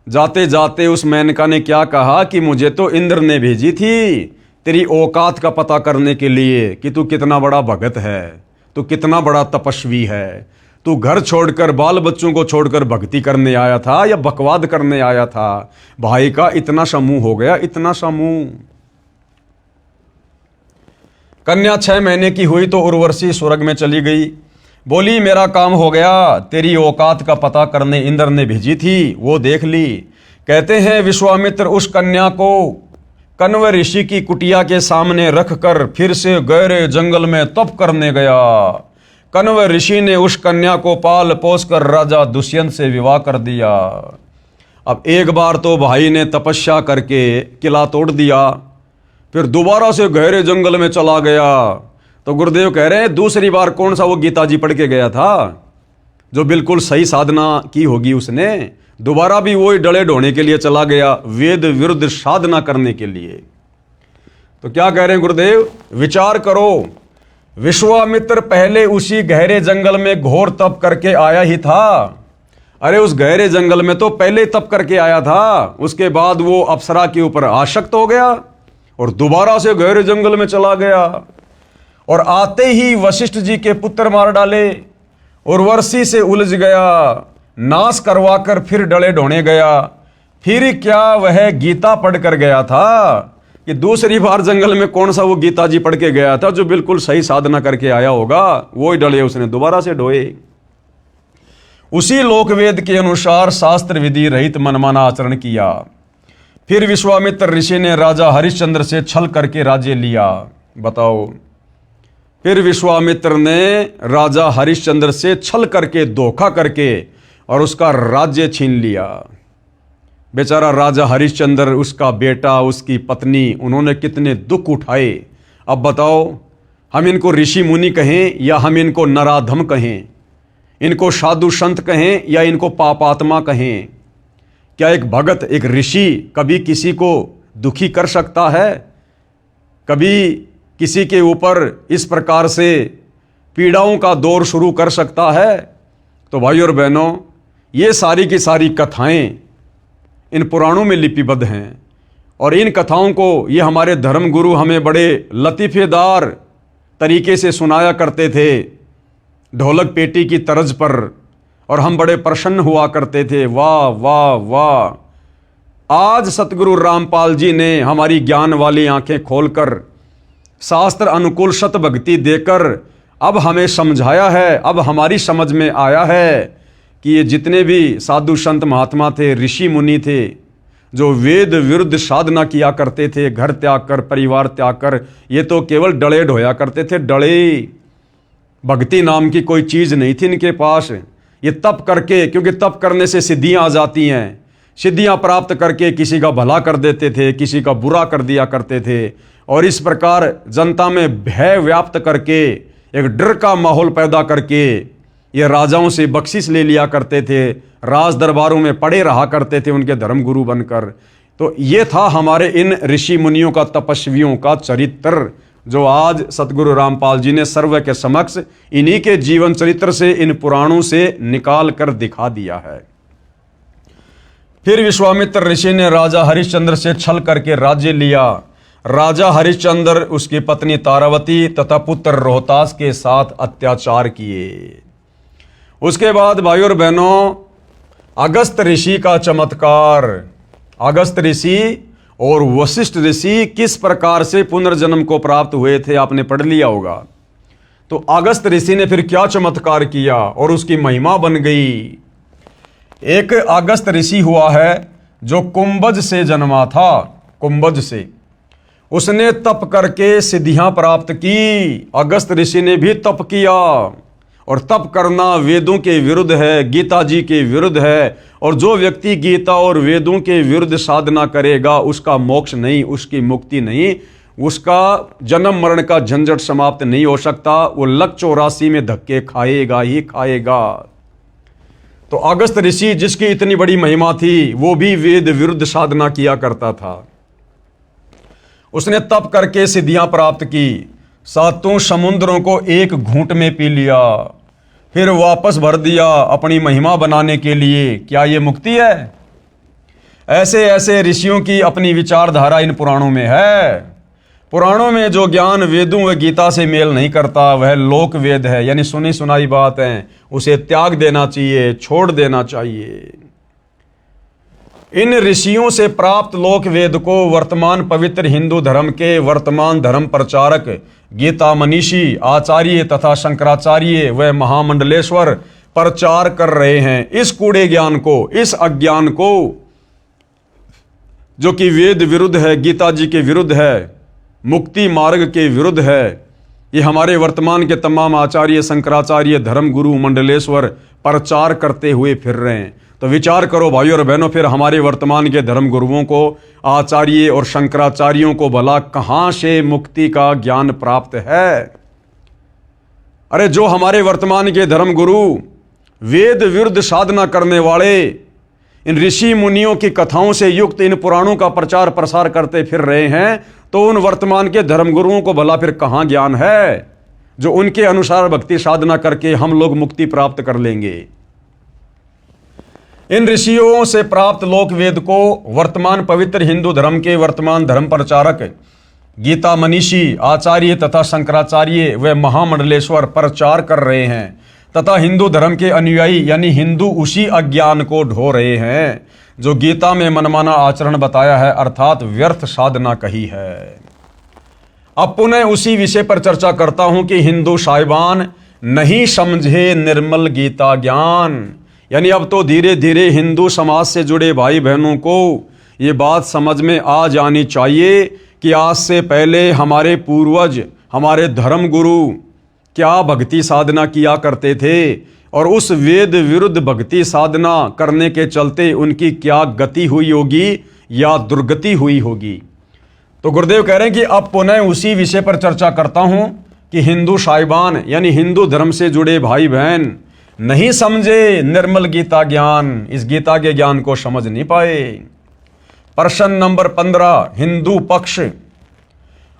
जाते जाते उस मेनका ने क्या कहा कि मुझे तो इंद्र ने भेजी थी तेरी औकात का पता करने के लिए कि तू कितना बड़ा भगत है, तू कितना बड़ा तपस्वी है, तू घर छोड़कर, बाल बच्चों को छोड़कर भक्ति करने आया था या बकवाद करने आया था। भाई का इतना सा मुंह हो गया, इतना सा मुंह। कन्या 6 महीने की हुई तो उर्वशी स्वर्ग में चली गई। बोली मेरा काम हो गया, तेरी औकात का पता करने इंद्र ने भेजी थी, वो देख ली। कहते हैं विश्वामित्र उस कन्या को कण्व ऋषि की कुटिया के सामने रखकर फिर से गहरे जंगल में तप करने गया। कण्व ऋषि ने उस कन्या को पाल पोस कर राजा दुष्यंत से विवाह कर दिया। अब एक बार तो भाई ने तपस्या करके किला तोड़ दिया, फिर दोबारा से गहरे जंगल में चला गया। तो गुरुदेव कह रहे हैं दूसरी बार कौन सा वो गीता जी पढ़ के गया था जो बिल्कुल सही साधना की होगी उसने, दोबारा भी वही डले ढोने के लिए चला गया, वेद विरुद्ध साधना करने के लिए। तो क्या कह रहे हैं गुरुदेव? विचार करो, विश्वामित्र पहले उसी गहरे जंगल में घोर तप करके आया ही था। अरे उस गहरे जंगल में तो पहले तप करके आया था, उसके बाद वो अप्सरा के ऊपर आसक्त हो गया और दोबारा से गहरे जंगल में चला गया और आते ही वशिष्ठ जी के पुत्र मार डाले, उर्वशी से उलझ गया, नाश करवाकर फिर डले ढोने गया। फिर क्या वह गीता पढ़ कर गया था कि दूसरी बार जंगल में कौन सा वो गीता जी पढ़ के गया था जो बिल्कुल सही साधना करके आया होगा, वो ही डले उसने दोबारा से ढोए। उसी लोकवेद के अनुसार शास्त्र विधि रहित मनमाना आचरण किया। फिर विश्वामित्र ऋषि ने राजा हरिश्चंद्र से छल करके राज्य लिया। बताओ, फिर विश्वामित्र ने राजा हरिश्चंद्र से छल करके, धोखा करके और उसका राज्य छीन लिया। बेचारा राजा हरिश्चंद्र, उसका बेटा, उसकी पत्नी, उन्होंने कितने दुख उठाए। अब बताओ, हम इनको ऋषि मुनि कहें या हम इनको नराधम कहें? इनको साधु संत कहें या इनको पापात्मा कहें। क्या एक भगत, एक ऋषि कभी किसी को दुखी कर सकता है? कभी किसी के ऊपर इस प्रकार से पीड़ाओं का दौर शुरू कर सकता है? तो भाइयों और बहनों, ये सारी की सारी कथाएं इन पुराणों में लिपिबद्ध हैं और इन कथाओं को ये हमारे धर्म गुरु हमें बड़े लतीफ़ेदार तरीके से सुनाया करते थे, ढोलक पेटी की तर्ज पर, और हम बड़े प्रसन्न हुआ करते थे। वाह वाह वाह। आज सतगुरु रामपाल जी ने हमारी ज्ञान वाली आंखें खोलकर शास्त्र अनुकूल सत भक्ति देकर अब हमें समझाया है, अब हमारी समझ में आया है कि ये जितने भी साधु संत महात्मा थे, ऋषि मुनि थे, जो वेद विरुद्ध साधना किया करते थे, घर त्याग कर, परिवार त्याग कर, ये तो केवल डले ढोया करते थे, डले। भक्ति नाम की कोई चीज़ नहीं थी इनके पास। ये तप करके, क्योंकि तप करने से सिद्धियां आ जाती हैं, सिद्धियां प्राप्त करके किसी का भला कर देते थे, किसी का बुरा कर दिया करते थे, और इस प्रकार जनता में भय व्याप्त करके, एक डर का माहौल पैदा करके ये राजाओं से बख्शिश ले लिया करते थे, राज दरबारों में पड़े रहा करते थे उनके धर्मगुरु बनकर। तो ये था हमारे इन ऋषि मुनियों का, तपस्वियों का चरित्र, जो आज सतगुरु रामपाल जी ने सर्व के समक्ष इन्हीं के जीवन चरित्र से, इन पुराणों से निकाल कर दिखा दिया है। फिर विश्वामित्र ऋषि ने राजा हरिश्चंद्र से छल करके राज्य लिया। राजा हरिश्चंद्र, उसकी पत्नी तारावती तथा पुत्र रोहतास के साथ अत्याचार किए। उसके बाद भाइयों और बहनों, अगस्त ऋषि का चमत्कार। अगस्त ऋषि और वशिष्ठ ऋषि किस प्रकार से पुनर्जन्म को प्राप्त हुए थे, आपने पढ़ लिया होगा। तो अगस्त ऋषि ने फिर क्या चमत्कार किया और उसकी महिमा बन गई। एक अगस्त ऋषि हुआ है जो कुंभज से जन्मा था, कुंभज से। उसने तप करके सिद्धियां प्राप्त की। अगस्त ऋषि ने भी तप किया, और तप करना वेदों के विरुद्ध है, गीता जी के विरुद्ध है, और जो व्यक्ति गीता और वेदों के विरुद्ध साधना करेगा उसका मोक्ष नहीं, उसकी मुक्ति नहीं, उसका जन्म मरण का झंझट समाप्त नहीं हो सकता। वो लक 84 में धक्के खाएगा ही खाएगा। तो अगस्त ऋषि, जिसकी इतनी बड़ी महिमा थी, वो भी वेद विरुद्ध साधना किया करता था। उसने तप करके सिद्धियां प्राप्त की, सातों समुद्रों को एक घूंट में पी लिया, फिर वापस भर दिया अपनी महिमा बनाने के लिए। क्या ये मुक्ति है? ऐसे ऐसे ऋषियों की अपनी विचारधारा इन पुराणों में है। पुराणों में जो ज्ञान वेदों व गीता से मेल नहीं करता, वह लोक वेद है, यानी सुनी सुनाई बात है, उसे त्याग देना चाहिए, छोड़ देना चाहिए। इन ऋषियों से प्राप्त लोक वेद को वर्तमान पवित्र हिंदू धर्म के वर्तमान धर्म प्रचारक, गीता मनीषी, आचार्य तथा शंकराचार्य व महामंडलेश्वर प्रचार कर रहे हैं। इस कूड़े ज्ञान को, इस अज्ञान को, जो कि वेद विरुद्ध है, गीता जी के विरुद्ध है, मुक्ति मार्ग के विरुद्ध है, ये हमारे वर्तमान के तमाम आचार्य, शंकराचार्य, धर्म गुरु, मंडलेश्वर प्रचार करते हुए फिर रहे हैं। तो विचार करो भाइयों और बहनों, फिर हमारे वर्तमान के धर्म गुरुओं को, आचार्य और शंकराचार्यों को भला कहां से मुक्ति का ज्ञान प्राप्त है? अरे जो हमारे वर्तमान के धर्म गुरु वेद विरुद्ध साधना करने वाले, इन ऋषि मुनियों की कथाओं से युक्त इन पुराणों का प्रचार प्रसार करते फिर रहे हैं, तो उन वर्तमान के धर्म गुरुओं को भला फिर कहां ज्ञान है जो उनके अनुसार भक्ति साधना करके हम लोग मुक्ति प्राप्त कर लेंगे। इन ऋषियों से प्राप्त लोक वेद को वर्तमान पवित्र हिंदू धर्म के वर्तमान धर्म प्रचारक, गीता मनीषी, आचार्य तथा शंकराचार्य व महामंडलेश्वर प्रचार कर रहे हैं, तथा हिंदू धर्म के अनुयायी यानी हिंदू उसी अज्ञान को ढो रहे हैं जो गीता में मनमाना आचरण बताया है, अर्थात व्यर्थ साधना कही है। अब पुनः उसी विषय पर चर्चा करता हूं कि हिंदू साहिबान नहीं समझे निर्मल गीता ज्ञान। यानी अब तो धीरे धीरे हिंदू समाज से जुड़े भाई बहनों को ये बात समझ में आ जानी चाहिए कि आज से पहले हमारे पूर्वज, हमारे धर्म गुरु क्या भक्ति साधना किया करते थे, और उस वेद विरुद्ध भक्ति साधना करने के चलते उनकी क्या गति हुई होगी या दुर्गति हुई होगी। तो गुरुदेव कह रहे हैं कि अब पुनः उसी विषय पर चर्चा करता हूं कि हिंदू साहिबान यानी हिंदू धर्म से जुड़े भाई बहन नहीं समझे निर्मल गीता ज्ञान, इस गीता के ज्ञान को समझ नहीं पाए। प्रश्न नंबर 15, हिंदू पक्ष।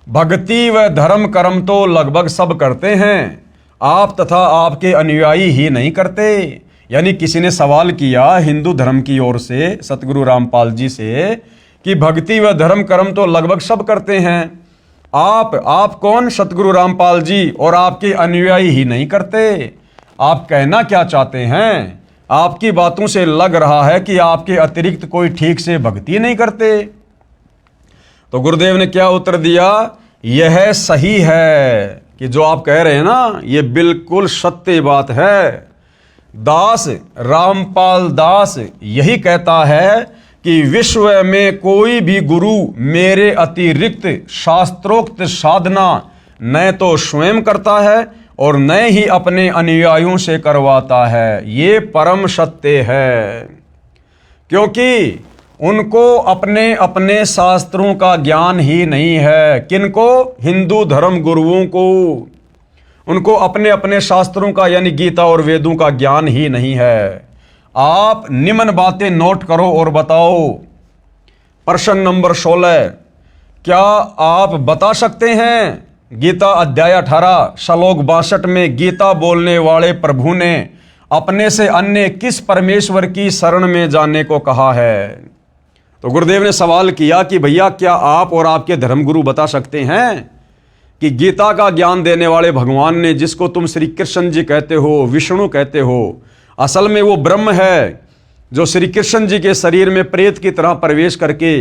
भक्ति व धर्म कर्म तो लगभग सब करते हैं, आप तथा आपके अनुयायी ही नहीं करते। यानी किसी ने सवाल किया हिंदू धर्म की ओर से सतगुरु रामपाल जी से कि भक्ति व धर्म कर्म तो लगभग सब करते हैं, आप कौन सतगुरु रामपाल जी, और आपके अनुयायी ही नहीं करते। आप कहना क्या चाहते हैं? आपकी बातों से लग रहा है कि आपके अतिरिक्त कोई ठीक से भक्ति नहीं करते। तो गुरुदेव ने क्या उत्तर दिया? यह सही है कि जो आप कह रहे हैं ना, ये बिल्कुल सत्य बात है। दास रामपाल दास यही कहता है कि विश्व में कोई भी गुरु मेरे अतिरिक्त शास्त्रोक्त साधना न तो स्वयं करता है और न ही अपने अनुयायियों से करवाता है। ये परम सत्य है, क्योंकि उनको अपने अपने शास्त्रों का ज्ञान ही नहीं है। किनको? हिंदू धर्म गुरुओं को। उनको अपने अपने शास्त्रों का यानी गीता और वेदों का ज्ञान ही नहीं है। आप निम्न बातें नोट करो और बताओ। प्रश्न नंबर 16, क्या आप बता सकते हैं गीता अध्याय 18 श्लोक 62 में गीता बोलने वाले प्रभु ने अपने से अन्य किस परमेश्वर की शरण में जाने को कहा है? तो गुरुदेव ने सवाल किया कि भैया क्या आप और आपके धर्मगुरु बता सकते हैं कि गीता का ज्ञान देने वाले भगवान ने, जिसको तुम श्री कृष्ण जी कहते हो, विष्णु कहते हो, असल में वो ब्रह्म है जो श्री कृष्ण जी के शरीर में प्रेत की तरह प्रवेश करके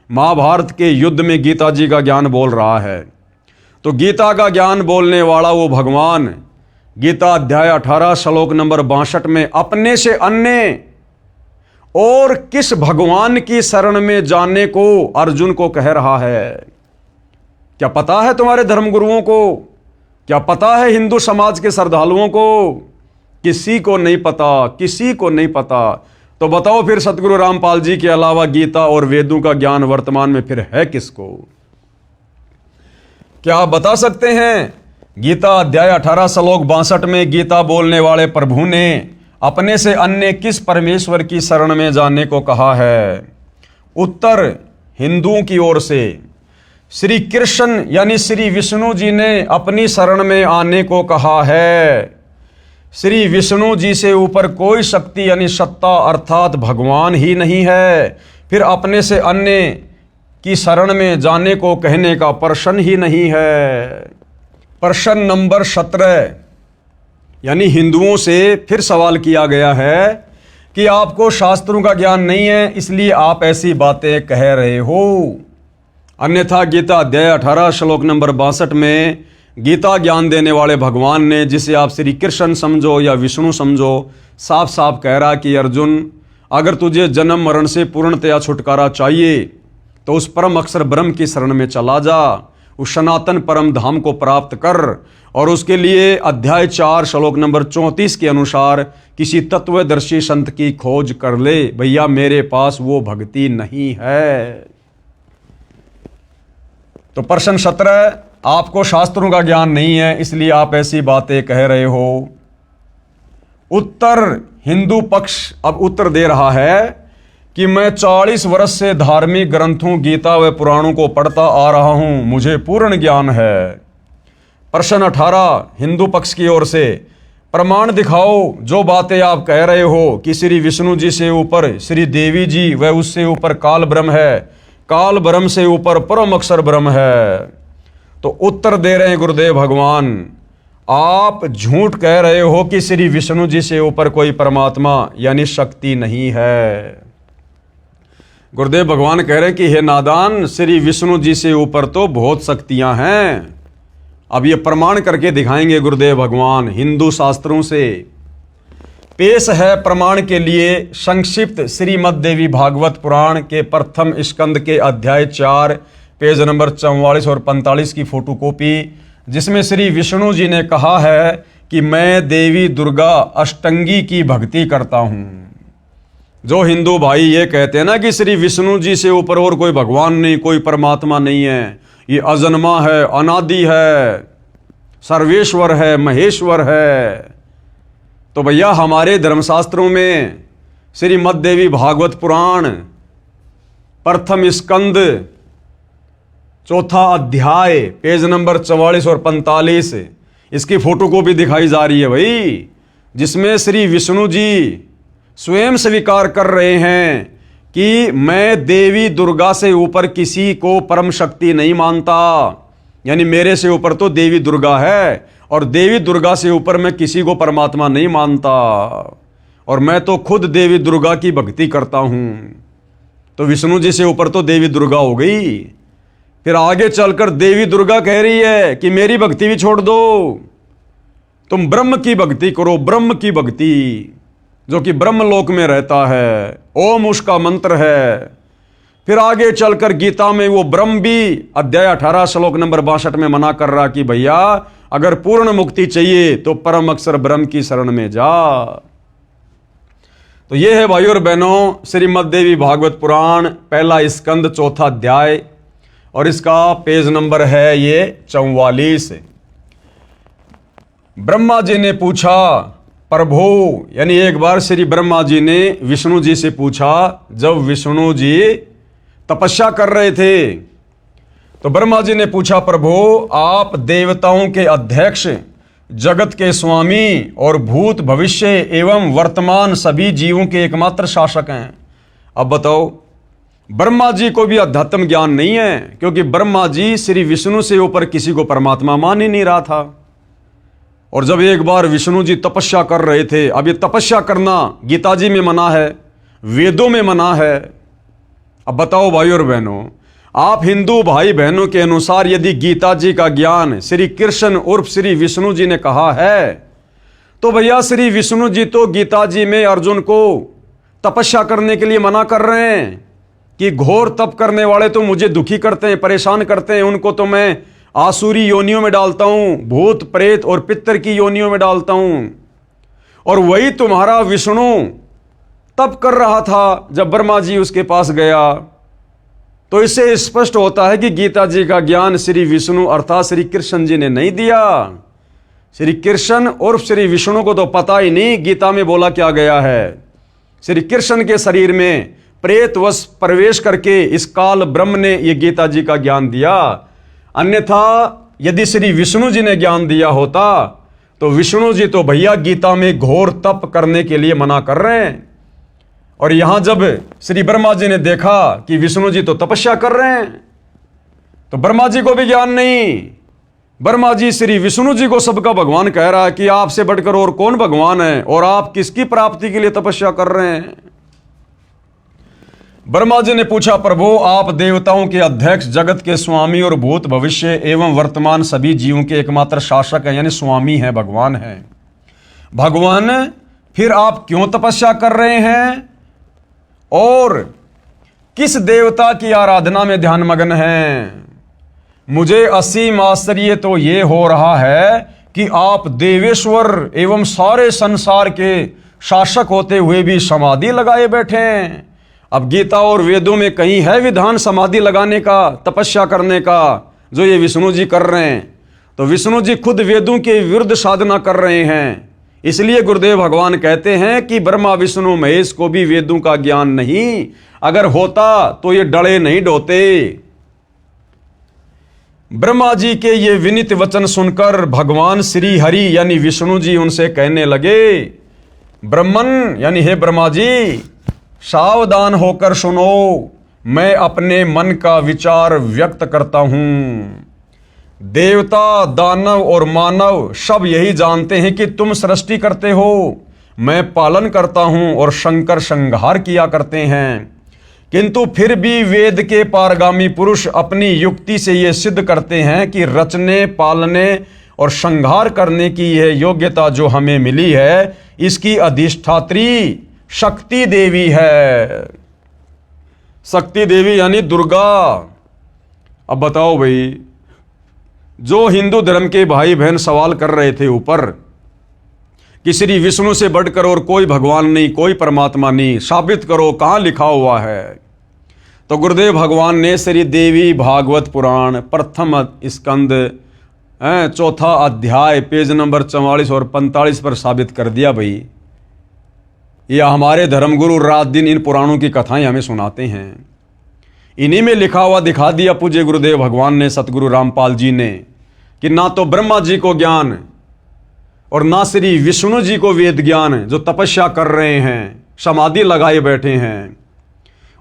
महाभारत के युद्ध में गीता जी का ज्ञान बोल रहा है। तो गीता का ज्ञान बोलने वाला वो भगवान गीता अध्याय 18 श्लोक नंबर 62 में अपने से अन्य और किस भगवान की शरण में जाने को अर्जुन को कह रहा है? क्या पता है तुम्हारे धर्मगुरुओं को? क्या पता है हिंदू समाज के श्रद्धालुओं को? किसी को नहीं पता, किसी को नहीं पता। तो बताओ फिर सतगुरु रामपाल जी के अलावा गीता और वेदों का ज्ञान वर्तमान में फिर है किसको? क्या आप बता सकते हैं गीता अध्याय 18 श्लोक 62 में गीता बोलने वाले प्रभु ने अपने से अन्य किस परमेश्वर की शरण में जाने को कहा है? उत्तर हिंदुओं की ओर से श्री कृष्ण यानी श्री विष्णु जी ने अपनी शरण में आने को कहा है। श्री विष्णु जी से ऊपर कोई शक्ति यानी सत्ता अर्थात भगवान ही नहीं है, फिर अपने से अन्य की शरण में जाने को कहने का प्रश्न ही नहीं है। प्रश्न नंबर 17, यानी हिंदुओं से फिर सवाल किया गया है कि आपको शास्त्रों का ज्ञान नहीं है, इसलिए आप ऐसी बातें कह रहे हो। अन्यथा गीता अध्याय 18 श्लोक नंबर 62 में गीता ज्ञान देने वाले भगवान ने, जिसे आप श्री कृष्ण समझो या विष्णु समझो, साफ साफ कह रहा कि अर्जुन, अगर तुझे जन्म मरण से पूर्णतया छुटकारा चाहिए तो उस परम अक्षर ब्रह्म की शरण में चला जा, उस सनातन परम धाम को प्राप्त कर, और उसके लिए अध्याय 4 श्लोक नंबर 34 के अनुसार किसी तत्वदर्शी संत की खोज कर ले। भैया मेरे पास वो भक्ति नहीं है। तो प्रश्न 17, आपको शास्त्रों का ज्ञान नहीं है इसलिए आप ऐसी बातें कह रहे हो। उत्तर हिंदू पक्ष अब उत्तर दे रहा है कि मैं 40 वर्ष से धार्मिक ग्रंथों गीता व पुराणों को पढ़ता आ रहा हूं, मुझे पूर्ण ज्ञान है। प्रश्न 18 हिंदू पक्ष की ओर से, प्रमाण दिखाओ जो बातें आप कह रहे हो कि श्री विष्णु जी से ऊपर श्री देवी जी व उससे ऊपर काल ब्रह्म है, काल ब्रह्म से ऊपर परम अक्षर ब्रह्म है। तो उत्तर दे रहे हैं गुरुदेव भगवान, आप झूठ कह रहे हो कि श्री विष्णु जी से ऊपर कोई परमात्मा यानी शक्ति नहीं है। गुरुदेव भगवान कह रहे हैं कि हे नादान, श्री विष्णु जी से ऊपर तो बहुत शक्तियां हैं। अब ये प्रमाण करके दिखाएंगे गुरुदेव भगवान हिंदू शास्त्रों से। पेश है प्रमाण के लिए संक्षिप्त श्रीमद् देवी भागवत पुराण के प्रथम स्कंद के अध्याय 4 पेज नंबर 44 और 45 की फोटोकॉपी, जिसमें श्री विष्णु जी ने कहा है कि मैं देवी दुर्गा अष्टंगी की भक्ति करता हूं। जो हिंदू भाई ये कहते हैं ना कि श्री विष्णु जी से ऊपर और कोई भगवान नहीं, कोई परमात्मा नहीं है, ये अजन्मा है, अनादि है, सर्वेश्वर है, महेश्वर है, तो भैया हमारे धर्मशास्त्रों में श्रीमद् देवी भागवत पुराण प्रथम स्कंद चौथा अध्याय पेज नंबर 44 और 45 इसकी फोटो कॉपी दिखाई जा रही है भाई, जिसमें श्री विष्णु जी स्वयं स्वीकार कर रहे हैं कि मैं देवी दुर्गा से ऊपर किसी को परम शक्ति नहीं मानता। यानी मेरे से ऊपर तो देवी दुर्गा है और देवी दुर्गा से ऊपर मैं किसी को परमात्मा नहीं मानता, और मैं तो खुद देवी दुर्गा की भक्ति करता हूं। तो विष्णु जी से ऊपर तो देवी दुर्गा हो गई। फिर आगे चलकर देवी दुर्गा कह रही है कि मेरी भक्ति भी छोड़ दो, तुम ब्रह्म की भक्ति करो, ब्रह्म की भक्ति जो कि ब्रह्मलोक में रहता है, ओम उसका मंत्र है। फिर आगे चलकर गीता में वो ब्रह्म भी अध्याय 18 श्लोक नंबर 62 में मना कर रहा कि भैया अगर पूर्ण मुक्ति चाहिए तो परम अक्षर ब्रह्म की शरण में जा। तो ये है भाइयों और बहनों श्रीमद् देवी भागवत पुराण पहला स्कंद चौथा अध्याय, और इसका पेज नंबर है ये 44। ब्रह्मा जी ने पूछा, प्रभु, यानी एक बार श्री ब्रह्मा जी ने विष्णु जी से पूछा, जब विष्णु जी तपस्या कर रहे थे तो ब्रह्मा जी ने पूछा, प्रभु आप देवताओं के अध्यक्ष, जगत के स्वामी और भूत भविष्य एवं वर्तमान सभी जीवों के एकमात्र शासक हैं। अब बताओ, ब्रह्मा जी को भी अध्यात्म ज्ञान नहीं है, क्योंकि ब्रह्मा जी श्री विष्णु से ऊपर किसी को परमात्मा मान ही नहीं रहा था। और जब एक बार विष्णु जी तपस्या कर रहे थे, अब ये तपस्या करना गीता जी में मना है, वेदों में मना है। अब बताओ भाई और बहनों, आप हिंदू भाई बहनों के अनुसार यदि गीता जी का ज्ञान श्री कृष्ण उर्फ श्री विष्णु जी ने कहा है, तो भैया श्री विष्णु जी तो गीता जी में अर्जुन को तपस्या करने के लिए मना कर रहे हैं कि घोर तप करने वाले तो मुझे दुखी करते हैं, परेशान करते हैं, उनको तो मैं आसुरी योनियों में डालता हूं, भूत प्रेत और पितर की योनियों में डालता हूं। और वही तुम्हारा विष्णु तप कर रहा था जब ब्रह्मा जी उसके पास गया। तो इससे स्पष्ट होता है कि गीता जी का ज्ञान श्री विष्णु अर्थात श्री कृष्ण जी ने नहीं दिया। श्री कृष्ण और श्री विष्णु को तो पता ही नहीं गीता में बोला क्या गया है। श्री कृष्ण के शरीर में प्रेतवश प्रवेश करके इस काल ब्रह्म ने ये गीता जी का ज्ञान दिया। अन्यथा यदि श्री विष्णु जी ने ज्ञान दिया होता तो विष्णु जी तो भैया गीता में घोर तप करने के लिए मना कर रहे हैं। और यहां जब श्री ब्रह्मा जी ने देखा कि विष्णु जी तो तपस्या कर रहे हैं, तो ब्रह्मा जी को भी ज्ञान नहीं। ब्रह्मा जी श्री विष्णु जी को सबका भगवान कह रहा है कि आपसे बढ़कर और कौन भगवान है और आप किसकी प्राप्ति के लिए तपस्या कर रहे हैं। ब्रह्मा जी ने पूछा, प्रभु आप देवताओं के अध्यक्ष, जगत के स्वामी और भूत भविष्य एवं वर्तमान सभी जीवों के एकमात्र शासक हैं, यानी स्वामी हैं, भगवान हैं। भगवान फिर आप क्यों तपस्या कर रहे हैं और किस देवता की आराधना में ध्यान मग्न हैं? मुझे असीम आश्चर्य तो ये हो रहा है कि आप देवेश्वर एवं सारे संसार के शासक होते हुए भी समाधि लगाए बैठे हैं। अब गीता और वेदों में कहीं है विधान समाधि लगाने का, तपस्या करने का, जो ये विष्णु जी कर रहे हैं? तो विष्णु जी खुद वेदों के विरुद्ध साधना कर रहे हैं। इसलिए गुरुदेव भगवान कहते हैं कि ब्रह्मा विष्णु महेश को भी वेदों का ज्ञान नहीं, अगर होता तो ये डरे नहीं डोते। ब्रह्मा जी के ये विनीत वचन सुनकर भगवान श्री हरि यानी विष्णु जी उनसे कहने लगे, ब्रह्मन यानी हे ब्रह्मा जी, सावधान होकर सुनो, मैं अपने मन का विचार व्यक्त करता हूं। देवता, दानव और मानव सब यही जानते हैं कि तुम सृष्टि करते हो, मैं पालन करता हूं और शंकर संहार किया करते हैं। किंतु फिर भी वेद के पारगामी पुरुष अपनी युक्ति से ये सिद्ध करते हैं कि रचने, पालने और संहार करने की यह योग्यता जो हमें मिली है, इसकी अधिष्ठात्री शक्ति देवी है। शक्ति देवी यानी दुर्गा। अब बताओ भाई, जो हिंदू धर्म के भाई बहन सवाल कर रहे थे ऊपर कि श्री विष्णु से बढ़कर और कोई भगवान नहीं, कोई परमात्मा नहीं, साबित करो, कहां लिखा हुआ है? तो गुरुदेव भगवान ने श्री देवी भागवत पुराण प्रथम स्कंद चौथा अध्याय पेज नंबर 44 और 45 पर साबित कर दिया भाई। ये हमारे धर्मगुरु रात दिन इन पुराणों की कथाएं हमें सुनाते हैं। इन्हीं में लिखा हुआ दिखा दिया पूज्य गुरुदेव भगवान ने, सतगुरु रामपाल जी ने, कि ना तो ब्रह्मा जी को ज्ञान और ना श्री विष्णु जी को वेद ज्ञान, जो तपस्या कर रहे हैं, समाधि लगाए बैठे हैं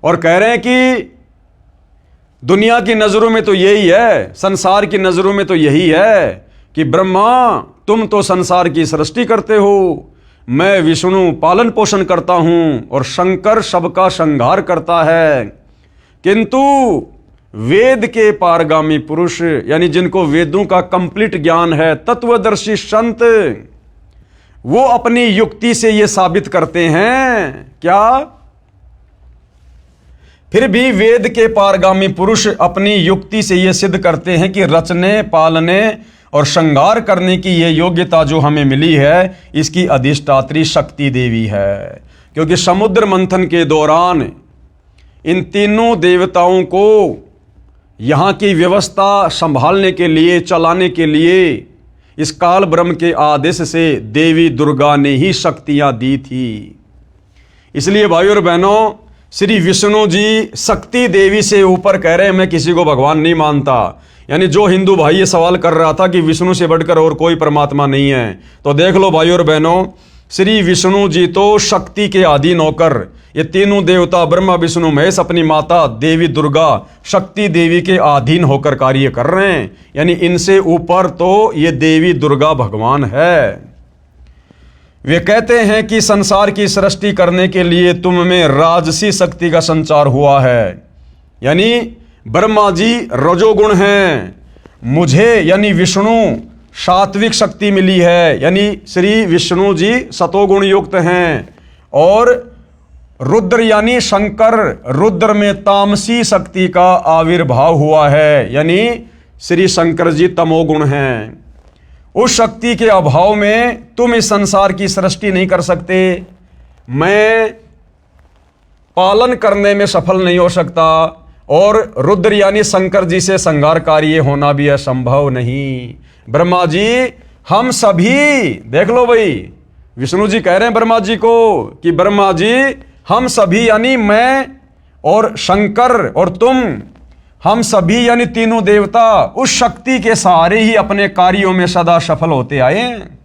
और कह रहे हैं कि दुनिया की नजरों में तो यही है, संसार की नजरों में तो यही है कि ब्रह्मा तुम तो संसार की सृष्टि करते हो, मैं विष्णु पालन पोषण करता हूं और शंकर सबका संहार करता है। किंतु वेद के पारगामी पुरुष, यानी जिनको वेदों का कंप्लीट ज्ञान है, तत्वदर्शी संत, वो अपनी युक्ति से ये साबित करते हैं क्या? फिर भी वेद के पारगामी पुरुष अपनी युक्ति से ये सिद्ध करते हैं कि रचने, पालने और श्रृंगार करने की ये योग्यता जो हमें मिली है, इसकी अधिष्ठात्री शक्ति देवी है। क्योंकि समुद्र मंथन के दौरान इन तीनों देवताओं को यहाँ की व्यवस्था संभालने के लिए, चलाने के लिए इस काल ब्रह्म के आदेश से देवी दुर्गा ने ही शक्तियाँ दी थी। इसलिए भाइयों और बहनों, श्री विष्णु जी शक्ति देवी से ऊपर कह रहे हैं मैं किसी को भगवान नहीं मानता। यानी जो हिंदू भाई ये सवाल कर रहा था कि विष्णु से बढ़कर और कोई परमात्मा नहीं है, तो देख लो भाइयों और बहनों, श्री विष्णु जी तो शक्ति के अधीन होकर ये तीनों देवता ब्रह्मा विष्णु महेश अपनी माता देवी दुर्गा शक्ति देवी के अधीन होकर कार्य कर रहे हैं। यानी इनसे ऊपर तो ये देवी दुर्गा भगवान है। वे कहते हैं कि संसार की सृष्टि करने के लिए तुम में राजसी शक्ति का संचार हुआ है। यानी ब्रह्मा जी रजोगुण हैं, मुझे यानी विष्णु सात्विक शक्ति मिली है, यानी श्री विष्णु जी सतोगुण युक्त हैं, और रुद्र यानी शंकर, रुद्र में तामसी शक्ति का आविर्भाव हुआ है, यानी श्री शंकर जी तमोगुण हैं। उस शक्ति के अभाव में तुम इस संसार की सृष्टि नहीं कर सकते, मैं पालन करने में सफल नहीं हो सकता, और रुद्र यानी शंकर जी से संहार कार्य होना भी असंभव नहीं। ब्रह्मा जी हम सभी, देख लो भाई, विष्णु जी कह रहे हैं ब्रह्मा जी को कि ब्रह्मा जी हम सभी यानी मैं और शंकर और तुम, हम सभी यानी तीनों देवता उस शक्ति के सहारे ही अपने कार्यों में सदा सफल होते आए हैं।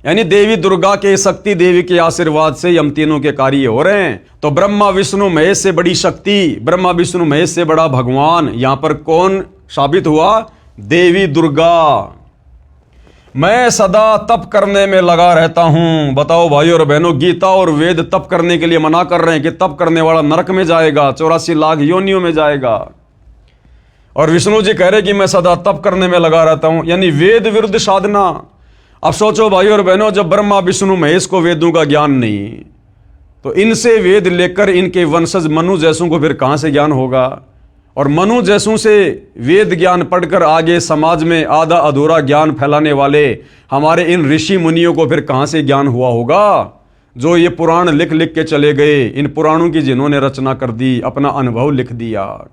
यानी देवी दुर्गा के, शक्ति देवी के आशीर्वाद से हम तीनों के कार्य हो रहे हैं। तो ब्रह्मा विष्णु महेश से बड़ी शक्ति, ब्रह्मा विष्णु महेश से बड़ा भगवान यहां पर कौन साबित हुआ? देवी दुर्गा। मैं सदा तप करने में लगा रहता हूं। बताओ भाइयों और बहनों, गीता और वेद तप करने के लिए मना कर रहे हैं कि तप करने वाला नरक में जाएगा, 84 लाख योनियों में जाएगा। और विष्णु जी कह रहे कि मैं सदा तप करने में लगा रहता हूं, यानी वेद विरुद्ध साधना। अब सोचो भाइयों और बहनों, जब ब्रह्मा विष्णु महेश को वेदों का ज्ञान नहीं, तो इनसे वेद लेकर इनके वंशज मनु जैसों को फिर कहां से ज्ञान होगा? और मनु जैसों से वेद ज्ञान पढ़कर आगे समाज में आधा अधूरा ज्ञान फैलाने वाले हमारे इन ऋषि मुनियों को फिर कहां से ज्ञान हुआ होगा? जो ये पुराण लिख लिख के चले गए, इन पुराणों की जिन्होंने रचना कर दी, अपना अनुभव लिख दिया।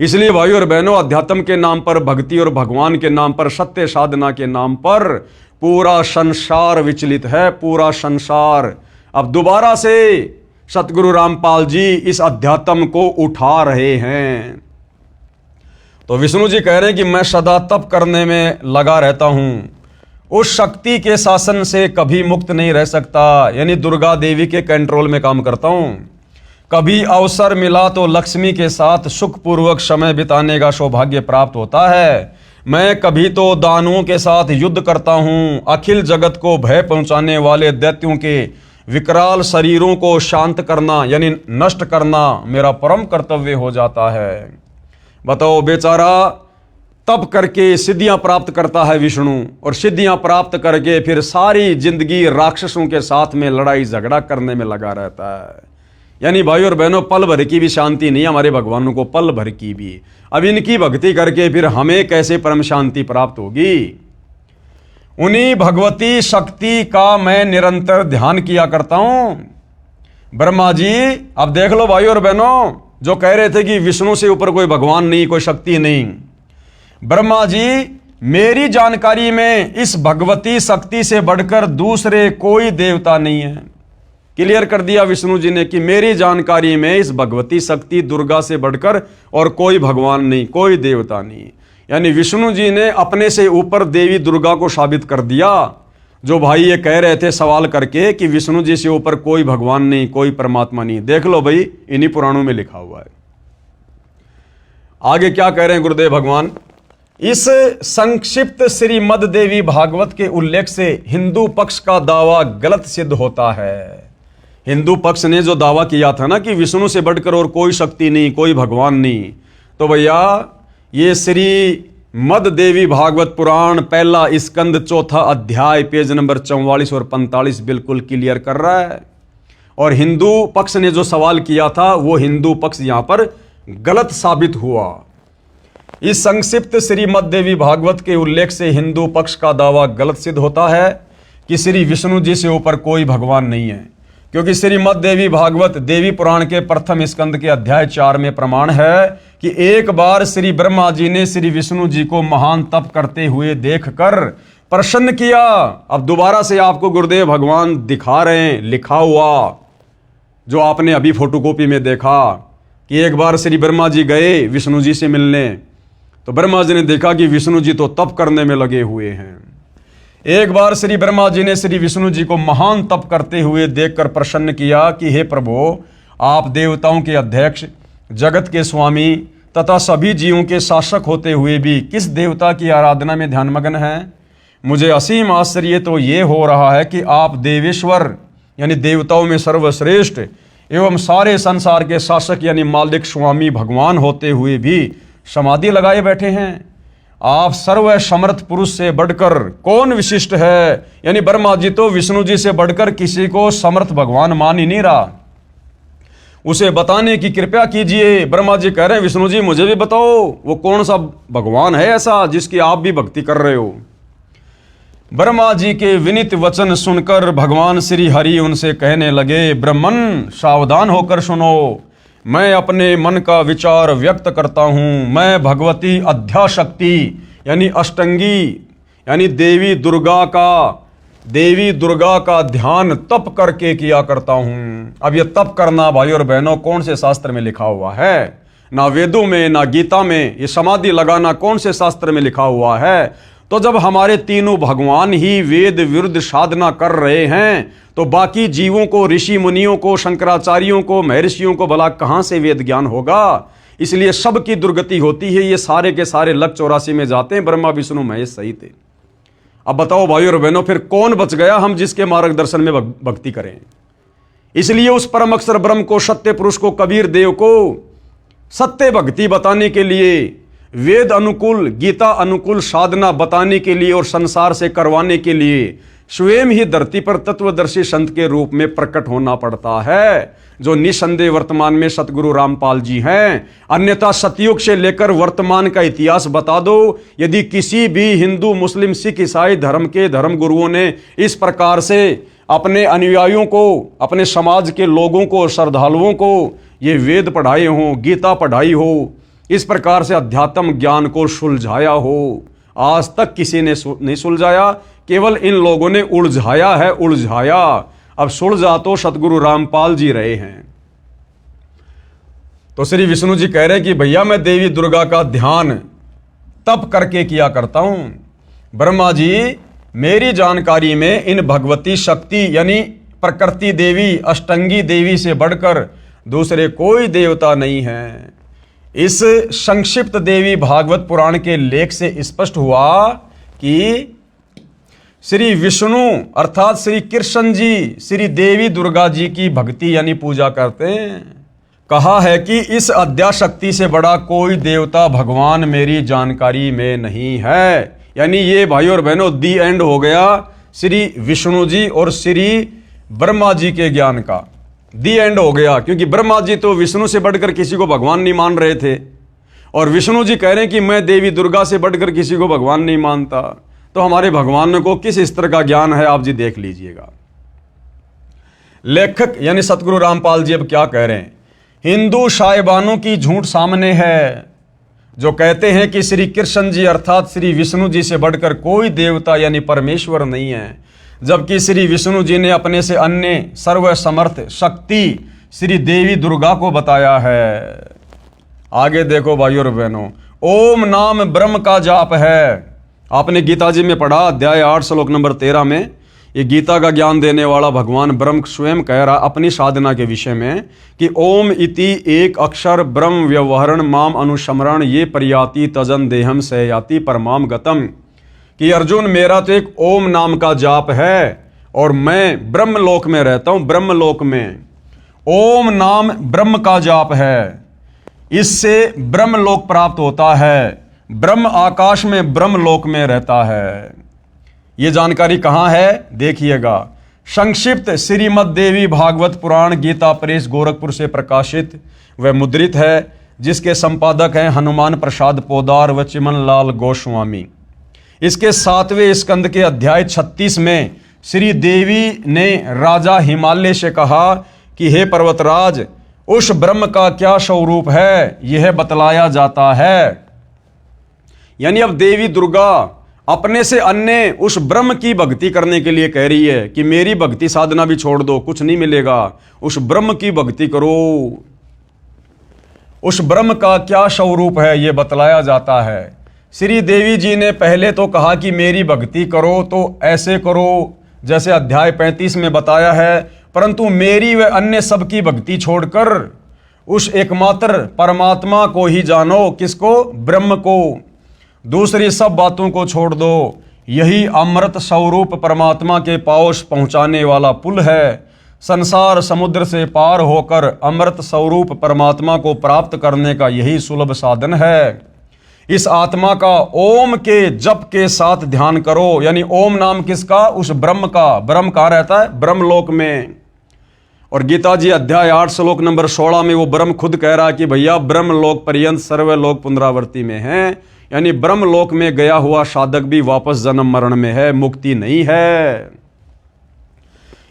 इसलिए भाइयों और बहनों, अध्यात्म के नाम पर, भक्ति और भगवान के नाम पर, सत्य साधना के नाम पर पूरा संसार विचलित है, पूरा संसार। अब दोबारा से सतगुरु रामपाल जी इस अध्यात्म को उठा रहे हैं। तो विष्णु जी कह रहे हैं कि मैं सदा तप करने में लगा रहता हूं, उस शक्ति के शासन से कभी मुक्त नहीं रह सकता, यानी दुर्गा देवी के कंट्रोल में काम करता हूं। कभी अवसर मिला तो लक्ष्मी के साथ सुखपूर्वक समय बिताने का सौभाग्य प्राप्त होता है। मैं कभी तो दानवों के साथ युद्ध करता हूं। अखिल जगत को भय पहुंचाने वाले दैत्यों के विकराल शरीरों को शांत करना यानी नष्ट करना मेरा परम कर्तव्य हो जाता है। बताओ, बेचारा तप करके सिद्धियां प्राप्त करता है विष्णु, और सिद्धियां प्राप्त करके फिर सारी जिंदगी राक्षसों के साथ में लड़ाई झगड़ा करने में लगा रहता है। यानी भाई और बहनों, पल भर की भी शांति नहीं हमारे भगवानों को, पल भर की भी। अब इनकी भक्ति करके फिर हमें कैसे परम शांति प्राप्त होगी? उन्हीं भगवती शक्ति का मैं निरंतर ध्यान किया करता हूं। ब्रह्मा जी, अब देख लो भाई और बहनों, जो कह रहे थे कि विष्णु से ऊपर कोई भगवान नहीं, कोई शक्ति नहीं, ब्रह्मा जी मेरी जानकारी में इस भगवती शक्ति से बढ़कर दूसरे कोई देवता नहीं है। क्लियर कर दिया विष्णु जी ने कि मेरी जानकारी में इस भगवती शक्ति दुर्गा से बढ़कर और कोई भगवान नहीं, कोई देवता नहीं। यानी विष्णु जी ने अपने से ऊपर देवी दुर्गा को साबित कर दिया। जो भाई ये कह रहे थे सवाल करके कि विष्णु जी से ऊपर कोई भगवान नहीं, कोई परमात्मा नहीं, देख लो भाई इन्हीं पुराणों में लिखा हुआ है। आगे क्या कह रहे हैं गुरुदेव भगवान, इस संक्षिप्त श्रीमद देवी भागवत के उल्लेख से हिंदू पक्ष का दावा गलत सिद्ध होता है। हिंदू पक्ष ने जो दावा किया था ना कि विष्णु से बढ़कर और कोई शक्ति नहीं, कोई भगवान नहीं, तो भैया ये श्री मद देवी भागवत पुराण पहला स्कंद चौथा अध्याय पेज नंबर 44 और 45 बिल्कुल क्लियर कर रहा है। और हिंदू पक्ष ने जो सवाल किया था वो हिंदू पक्ष यहां पर गलत साबित हुआ। इस संक्षिप्त श्रीमद देवी भागवत के उल्लेख से हिंदू पक्ष का दावा गलत सिद्ध होता है कि श्री विष्णु जी से ऊपर कोई भगवान नहीं है, क्योंकि श्रीमद देवी भागवत देवी पुराण के प्रथम स्कंद के अध्याय 4 में प्रमाण है कि एक बार श्री ब्रह्मा जी ने श्री विष्णु जी को महान तप करते हुए देखकर प्रसन्न किया। अब दोबारा से आपको गुरुदेव भगवान दिखा रहे हैं लिखा हुआ, जो आपने अभी फोटोकॉपी में देखा कि एक बार श्री ब्रह्मा जी गए विष्णु जी से मिलने, तो ब्रह्मा जी ने देखा कि विष्णु जी तो तप करने में लगे हुए हैं। एक बार श्री ब्रह्मा जी ने श्री विष्णु जी को महान तप करते हुए देखकर प्रसन्न किया कि हे प्रभु, आप देवताओं के अध्यक्ष, जगत के स्वामी तथा सभी जीवों के शासक होते हुए भी किस देवता की आराधना में ध्यानमग्न हैं। मुझे असीम आश्चर्य तो ये हो रहा है कि आप देवेश्वर यानी देवताओं में सर्वश्रेष्ठ एवं सारे संसार के शासक यानी मालिक स्वामी भगवान होते हुए भी समाधि लगाए बैठे हैं। आप सर्व समर्थ पुरुष से बढ़कर कौन विशिष्ट है। यानी ब्रह्मा जी तो विष्णु जी से बढ़कर किसी को समर्थ भगवान मान ही नहीं रहा, उसे बताने की कृपया कीजिए। ब्रह्मा जी कह रहे हैं विष्णु जी मुझे भी बताओ वो कौन सा भगवान है ऐसा जिसकी आप भी भक्ति कर रहे हो। ब्रह्मा जी के विनीत वचन सुनकर भगवान श्री हरि उनसे कहने लगे, ब्रह्मन सावधान होकर सुनो, मैं अपने मन का विचार व्यक्त करता हूं। मैं भगवती अध्याशक्ति यानी अष्टंगी यानी देवी दुर्गा का ध्यान तप करके किया करता हूं। अब ये तप करना भाई और बहनों कौन से शास्त्र में लिखा हुआ है? ना वेदों में ना गीता में। ये समाधि लगाना कौन से शास्त्र में लिखा हुआ है? तो जब हमारे तीनों भगवान ही वेद विरुद्ध साधना कर रहे हैं तो बाकी जीवों को, ऋषि मुनियों को, शंकराचार्यों को, महर्षियों को भला कहां से वेद ज्ञान होगा? इसलिए सबकी दुर्गति होती है। ये सारे के सारे लक 84 में जाते हैं, ब्रह्मा विष्णु महेश सही थे। अब बताओ भाई और बहनों फिर कौन बच गया हम जिसके मार्गदर्शन में भक्ति करें? इसलिए उस परम अक्षर ब्रह्म को, सत्य पुरुष को, कबीर देव को सत्य भक्ति बताने के लिए, वेद अनुकूल, गीता अनुकूल साधना बताने के लिए और संसार से करवाने के लिए स्वयं ही धरती पर तत्वदर्शी संत के रूप में प्रकट होना पड़ता है, जो निसंदेह वर्तमान में सतगुरु रामपाल जी हैं। अन्यथा सतयुग से लेकर वर्तमान का इतिहास बता दो, यदि किसी भी हिंदू, मुस्लिम, सिख, ईसाई धर्म के धर्म गुरुओं ने इस प्रकार से अपने अनुयायियों को, अपने समाज के लोगों को, श्रद्धालुओं को ये वेद पढ़ाए हों, गीता पढ़ाई हो, इस प्रकार से अध्यात्म ज्ञान को सुलझाया हो, आज तक किसी ने नहीं सुलझाया। केवल इन लोगों ने उलझाया है, उलझाया। अब सुलझा तो सतगुरु रामपाल जी रहे हैं। तो श्री विष्णु जी कह रहे हैं कि भैया मैं देवी दुर्गा का ध्यान तप करके किया करता हूं। ब्रह्मा जी मेरी जानकारी में इन भगवती शक्ति यानी प्रकृति देवी, अष्टंगी देवी से बढ़कर दूसरे कोई देवता नहीं है। इस संक्षिप्त देवी भागवत पुराण के लेख से स्पष्ट हुआ कि श्री विष्णु अर्थात श्री कृष्ण जी श्री देवी दुर्गा जी की भक्ति यानी पूजा करते हैं। कहा है कि इस अध्याशक्ति से बड़ा कोई देवता भगवान मेरी जानकारी में नहीं है। यानी ये भाई और बहनों दी एंड हो गया श्री विष्णु जी और श्री ब्रह्मा जी के ज्ञान का। दी एंड हो गया, क्योंकि ब्रह्मा जी तो विष्णु से बढ़कर किसी को भगवान नहीं मान रहे थे और विष्णु जी कह रहे हैं कि मैं देवी दुर्गा से बढ़कर किसी को भगवान नहीं मानता। तो हमारे भगवान को किस स्तर का ज्ञान है आप जी देख लीजिएगा। लेखक यानी सतगुरु रामपाल जी अब क्या कह रहे हैं? हिंदू साहिबानों की झूठ सामने है। जो कहते हैं कि श्री कृष्ण जी अर्थात श्री विष्णु जी से बढ़कर कोई देवता यानी परमेश्वर नहीं है, जबकि श्री विष्णु जी ने अपने से अन्य सर्वसमर्थ शक्ति श्री देवी दुर्गा को बताया है। आगे देखो भाइयों और बहनों, ओम नाम ब्रह्म का जाप है। आपने गीता जी में पढ़ा, अध्याय 8 श्लोक नंबर 13 में, ये गीता का ज्ञान देने वाला भगवान ब्रह्म स्वयं कह रहा अपनी साधना के विषय में कि ओम इति एक अक्षर ब्रह्म व्यवहरण माम अनुस्मरण ये प्रयाति तजन देहम से याति परमाम गतम, कि अर्जुन मेरा तो एक ओम नाम का जाप है और मैं ब्रह्मलोक में रहता हूं। ब्रह्मलोक में ओम नाम ब्रह्म का जाप है, इससे ब्रह्मलोक प्राप्त होता है। ब्रह्म आकाश में ब्रह्मलोक में रहता है। ये जानकारी कहाँ है देखिएगा, संक्षिप्त श्रीमद देवी भागवत पुराण गीता प्रेस गोरखपुर से प्रकाशित व मुद्रित है, जिसके संपादक हैं हनुमान प्रसाद पोदार व चिमन लाल गोस्वामी। इसके 7वें स्कंद के अध्याय 36 में श्री देवी ने राजा हिमालय से कहा कि हे पर्वतराज, उस ब्रह्म का क्या स्वरूप है यह बतलाया जाता है। यानी अब देवी दुर्गा अपने से अन्य उस ब्रह्म की भक्ति करने के लिए कह रही है कि मेरी भक्ति साधना भी छोड़ दो, कुछ नहीं मिलेगा, उस ब्रह्म की भक्ति करो। उस ब्रह्म का क्या स्वरूप है यह बतलाया जाता है। श्री देवी जी ने पहले तो कहा कि मेरी भक्ति करो तो ऐसे करो जैसे अध्याय 35 में बताया है, परंतु मेरी व अन्य सबकी भक्ति छोड़कर उस एकमात्र परमात्मा को ही जानो। किसको? ब्रह्म को। दूसरी सब बातों को छोड़ दो। यही अमृत स्वरूप परमात्मा के पास पहुंचाने वाला पुल है। संसार समुद्र से पार होकर अमृत स्वरूप परमात्मा को प्राप्त करने का यही सुलभ साधन है। इस आत्मा का ओम के जप के साथ ध्यान करो। यानी ओम नाम किसका? उस ब्रह्म का। ब्रह्म कहाँ रहता है? ब्रह्मलोक में। और गीता जी अध्याय 8 श्लोक नंबर 16 में वो ब्रह्म खुद कह रहा है कि भैया ब्रह्मलोक पर्यंत सर्वलोक पुनरावृत्ति में है। यानी ब्रह्मलोक में गया हुआ साधक भी वापस जन्म मरण में है, मुक्ति नहीं है।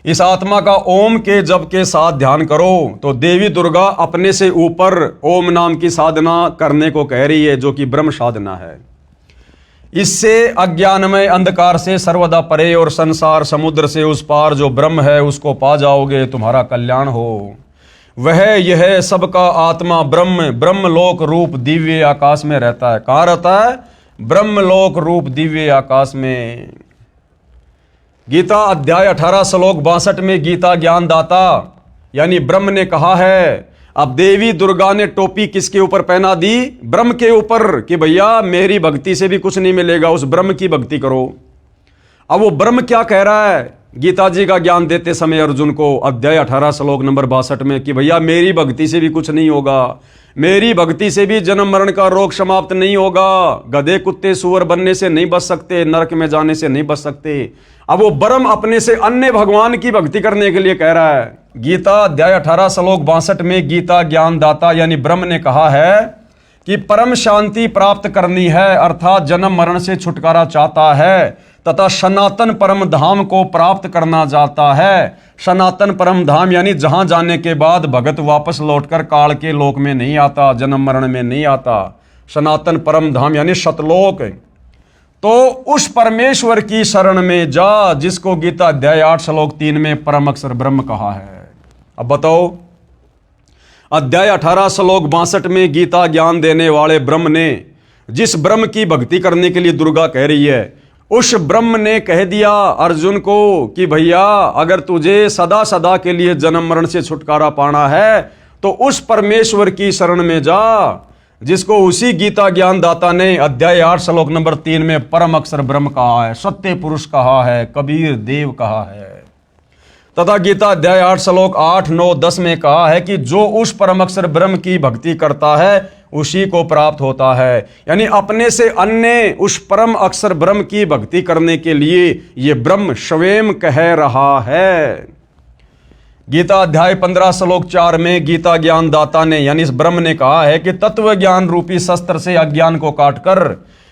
इस आत्मा का ओम के जप के साथ ध्यान करो तो देवी दुर्गा अपने से ऊपर ओम नाम की साधना करने को कह रही है, जो कि ब्रह्म साधना है। इससे अज्ञानमय अंधकार से सर्वदा परे और संसार समुद्र से उस पार जो ब्रह्म है उसको पा जाओगे, तुम्हारा कल्याण हो। वह यह सबका आत्मा ब्रह्म ब्रह्मलोक रूप दिव्य आकाश में रहता है। कहाँ रहता है? ब्रह्मलोक रूप दिव्य आकाश में। गीता अध्याय 18 श्लोक 62 में गीता ज्ञानदाता यानी ब्रह्म ने कहा है। अब देवी दुर्गा ने टोपी किसके ऊपर पहना दी? ब्रह्म के ऊपर, कि भैया मेरी भक्ति से भी कुछ नहीं मिलेगा, उस ब्रह्म की भक्ति करो। अब वो ब्रह्म क्या कह रहा है गीता जी का ज्ञान देते समय अर्जुन को अध्याय 18 श्लोक नंबर 62 में कि भैया मेरी भक्ति से भी कुछ नहीं होगा, मेरी भक्ति से भी जन्म मरण का रोग समाप्त नहीं होगा, गधे कुत्ते सुअर बनने से नहीं बच सकते, नरक में जाने से नहीं बच सकते। अब वो ब्रह्म अपने से अन्य भगवान की भक्ति करने के लिए कह रहा है। गीता अध्याय 18 श्लोक 62 में गीता ज्ञानदाता यानी ब्रह्म ने कहा है कि परम शांति प्राप्त करनी है, अर्थात जन्म मरण से छुटकारा चाहता है तथा सनातन परम धाम को प्राप्त करना चाहता है। सनातन परम धाम यानी जहां जाने के बाद भगत वापस लौटकर काल के लोक में नहीं आता, जन्म मरण में नहीं आता। सनातन परम धाम यानी सतलोक। तो उस परमेश्वर की शरण में जा जिसको गीता अध्याय 8 श्लोक 3 में परम अक्षर ब्रह्म कहा है। अब बताओ, अध्याय 18 श्लोक 62 में गीता ज्ञान देने वाले ब्रह्म ने जिस ब्रह्म की भक्ति करने के लिए दुर्गा कह रही है, उस ब्रह्म ने कह दिया अर्जुन को कि भैया अगर तुझे सदा सदा के लिए जन्म मरण से छुटकारा पाना है तो उस परमेश्वर की शरण में जा जिसको उसी गीता ज्ञानदाता ने अध्याय 8 श्लोक नंबर 3 में परम अक्षर ब्रह्म कहा है, सत्य पुरुष कहा है, कबीर देव कहा है। तथा गीता अध्याय 8 श्लोक 8, 9, 10 में कहा है कि जो उस परम अक्षर ब्रह्म की भक्ति करता है उसी को प्राप्त होता है। यानी अपने से अन्य उस परम अक्षर ब्रह्म की भक्ति करने के लिए ये ब्रह्म स्वयं कह रहा है। गीता अध्याय 15 श्लोक 4 में गीता ज्ञानदाता ने यानी इस ब्रह्म ने कहा है कि तत्व ज्ञान रूपी शस्त्र से अज्ञान को काटकर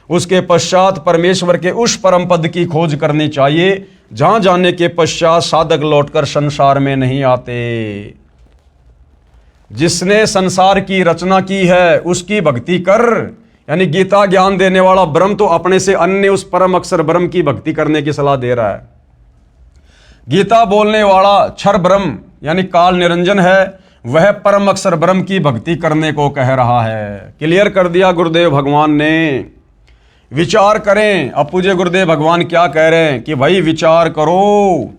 उसके पश्चात परमेश्वर के उस परम पद की खोज करनी चाहिए जहां जाने के पश्चात साधक लौटकर संसार में नहीं आते। जिसने संसार की रचना की है उसकी भक्ति कर, यानी गीता ज्ञान देने वाला ब्रह्म तो अपने से अन्य उस परम अक्षर ब्रह्म की भक्ति करने की सलाह दे रहा है। गीता बोलने वाला क्षर ब्रह्म यानी काल निरंजन है, वह परम अक्षर ब्रह्म की भक्ति करने को कह रहा है। क्लियर कर दिया गुरुदेव भगवान ने। विचार करें। अब पूज्य गुरुदेव भगवान क्या कह रहे हैं कि भाई विचार करो।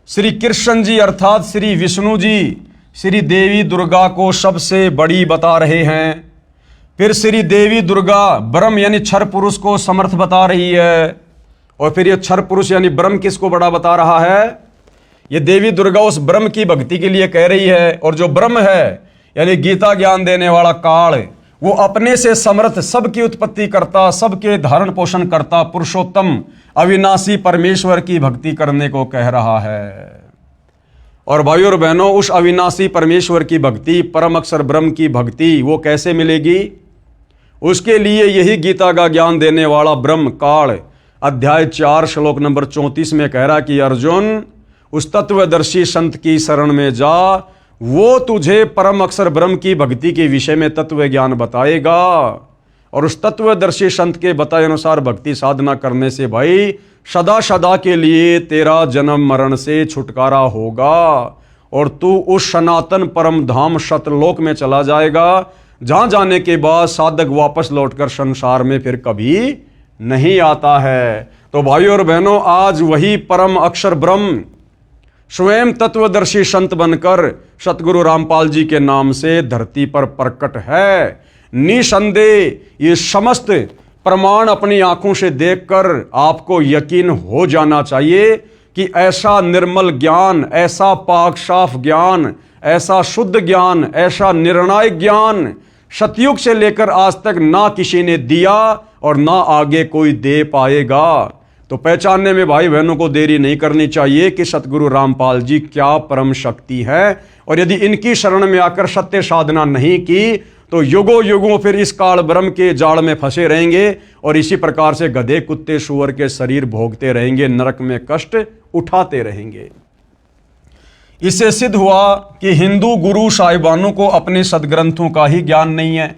श्री कृष्ण जी अर्थात श्री विष्णु जी श्री देवी दुर्गा को सबसे बड़ी बता रहे हैं। फिर श्री देवी दुर्गा ब्रह्म यानी क्षर पुरुष को समर्थ बता रही है, और फिर ये क्षर पुरुष यानी ब्रह्म किसको बड़ा बता रहा है? ये देवी दुर्गा उस ब्रह्म की भक्ति के लिए कह रही है। और जो ब्रह्म है यानी गीता ज्ञान देने वाला काल, वो अपने से समर्थ, सबकी उत्पत्ति करता, सबके धारण पोषण करता पुरुषोत्तम अविनाशी परमेश्वर की भक्ति करने को कह रहा है। और भाइयों और बहनों, उस अविनाशी परमेश्वर की भक्ति, परम अक्षर ब्रह्म की भक्ति वो कैसे मिलेगी? उसके लिए यही गीता का ज्ञान देने वाला ब्रह्म काल अध्याय 4 श्लोक नंबर 34 में कह रहा कि अर्जुन, उस तत्वदर्शी संत की शरण में जा, वो तुझे परम अक्षर ब्रह्म की भक्ति के विषय में तत्व ज्ञान बताएगा। और उस तत्वदर्शी संत के बताए अनुसार भक्ति साधना करने से भाई सदा सदा के लिए तेरा जन्म मरण से छुटकारा होगा, और तू उस सनातन परम धाम सतलोक में चला जाएगा, जहां जाने के बाद साधक वापस लौटकर संसार में फिर कभी नहीं आता है। तो भाइयों और बहनों, आज वही परम अक्षर ब्रह्म स्वयं तत्वदर्शी संत बनकर सतगुरु रामपाल जी के नाम से धरती पर प्रकट है। निसंदेह ये समस्त प्रमाण अपनी आंखों से देखकर आपको यकीन हो जाना चाहिए कि ऐसा निर्मल ज्ञान, ऐसा पाक साफ ज्ञान, ऐसा शुद्ध ज्ञान, ऐसा निर्णायक ज्ञान सतयुग से लेकर आज तक ना किसी ने दिया और ना आगे कोई दे पाएगा। तो पहचानने में भाई बहनों को देरी नहीं करनी चाहिए कि सतगुरु रामपाल जी क्या परम शक्ति है, और यदि इनकी शरण में आकर सत्य साधना नहीं की तो युगों युगों फिर इस काल ब्रह्म के जाल में फंसे रहेंगे, और इसी प्रकार से गधे कुत्ते सूअर के शरीर भोगते रहेंगे, नरक में कष्ट उठाते रहेंगे। इससे सिद्ध हुआ कि हिंदू गुरु साहिबानों को अपने सदग्रंथों का ही ज्ञान नहीं है।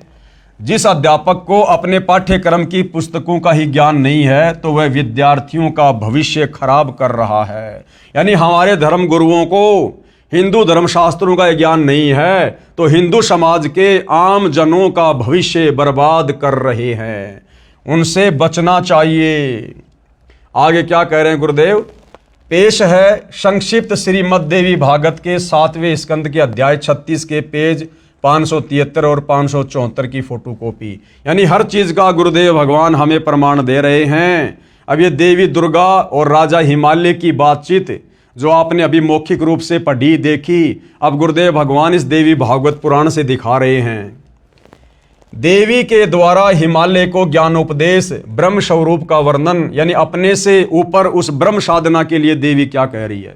जिस अध्यापक को अपने पाठ्यक्रम की पुस्तकों का ही ज्ञान नहीं है तो वह विद्यार्थियों का भविष्य खराब कर रहा है। यानी हमारे धर्म गुरुओं को हिंदू धर्मशास्त्रों का ज्ञान नहीं है तो हिंदू समाज के आम जनों का भविष्य बर्बाद कर रहे हैं, उनसे बचना चाहिए। आगे क्या कह रहे हैं गुरुदेव? पेश है संक्षिप्त श्रीमद् देवी भागवत के 7वें स्कंद के अध्याय 36 के पेज 573 और 574 की फोटोकॉपी। यानी हर चीज का गुरुदेव भगवान हमें प्रमाण दे रहे हैं। अब ये देवी दुर्गा और राजा हिमालय की बातचीत जो आपने अभी मौखिक रूप से पढ़ी देखी, अब गुरुदेव भगवान इस देवी भागवत पुराण से दिखा रहे हैं। देवी के द्वारा हिमालय को ज्ञानोपदेश, ब्रह्म स्वरूप का वर्णन, यानी अपने से ऊपर उस ब्रह्म साधना के लिए देवी क्या कह रही है।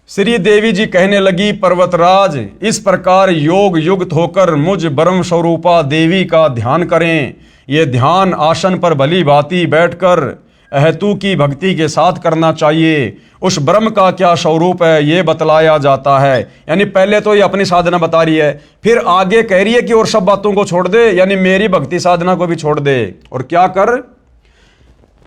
श्री देवी जी कहने लगी, पर्वतराज, इस प्रकार योग युक्त होकर मुझ ब्रह्म स्वरूपा देवी का ध्यान करें। ये ध्यान आसन पर भली भांति बैठकर अहेतु की भक्ति के साथ करना चाहिए। उस ब्रह्म का क्या स्वरूप है ये बतलाया जाता है। यानी पहले तो ये अपनी साधना बता रही है, फिर आगे कह रही है कि और सब बातों को छोड़ दे, यानी मेरी भक्ति साधना को भी छोड़ दे। और क्या कर?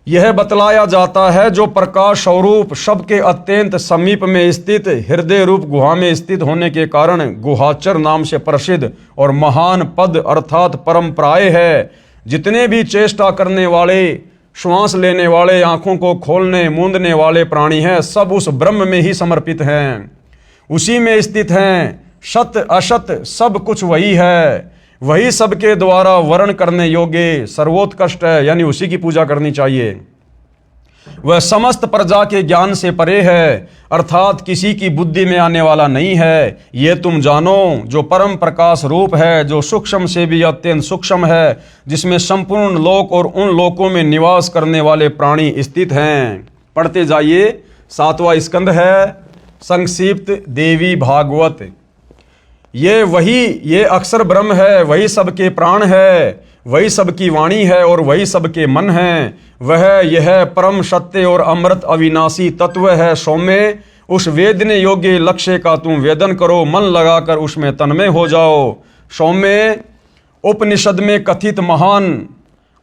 यह बतलाया जाता है जो प्रकाश स्वरूप सबके अत्यंत समीप में स्थित हृदय रूप गुहा में स्थित होने के कारण गुहाचर नाम से प्रसिद्ध और महान पद अर्थात परंपराएं है। जितने भी चेष्टा करने वाले, श्वास लेने वाले, आंखों को खोलने मूंदने वाले प्राणी हैं, सब उस ब्रह्म में ही समर्पित हैं, उसी में स्थित हैं। सत असत सब कुछ वही है, वही सबके द्वारा वर्ण करने योग्य सर्वोत्कृष्ट है, यानी उसी की पूजा करनी चाहिए। वह समस्त प्रजा के ज्ञान से परे है, अर्थात किसी की बुद्धि में आने वाला नहीं है। ये तुम जानो, जो परम प्रकाश रूप है, जो सूक्ष्म से भी अत्यंत सूक्ष्म है, जिसमें संपूर्ण लोक और उन लोकों में निवास करने वाले प्राणी स्थित हैं। पढ़ते जाइए। 7वां स्कंद है संक्षिप्त देवी भागवत। ये अक्षर ब्रह्म है, वही सबके प्राण है, वही सबकी वाणी है और वही सबके मन है। वह यह परम सत्य और अमृत अविनाशी तत्व है। सौम्य, उस वेदने योग्य लक्ष्य का तुम वेदन करो, मन लगाकर उसमें तन्मय हो जाओ। सौम्य, उपनिषद में कथित महान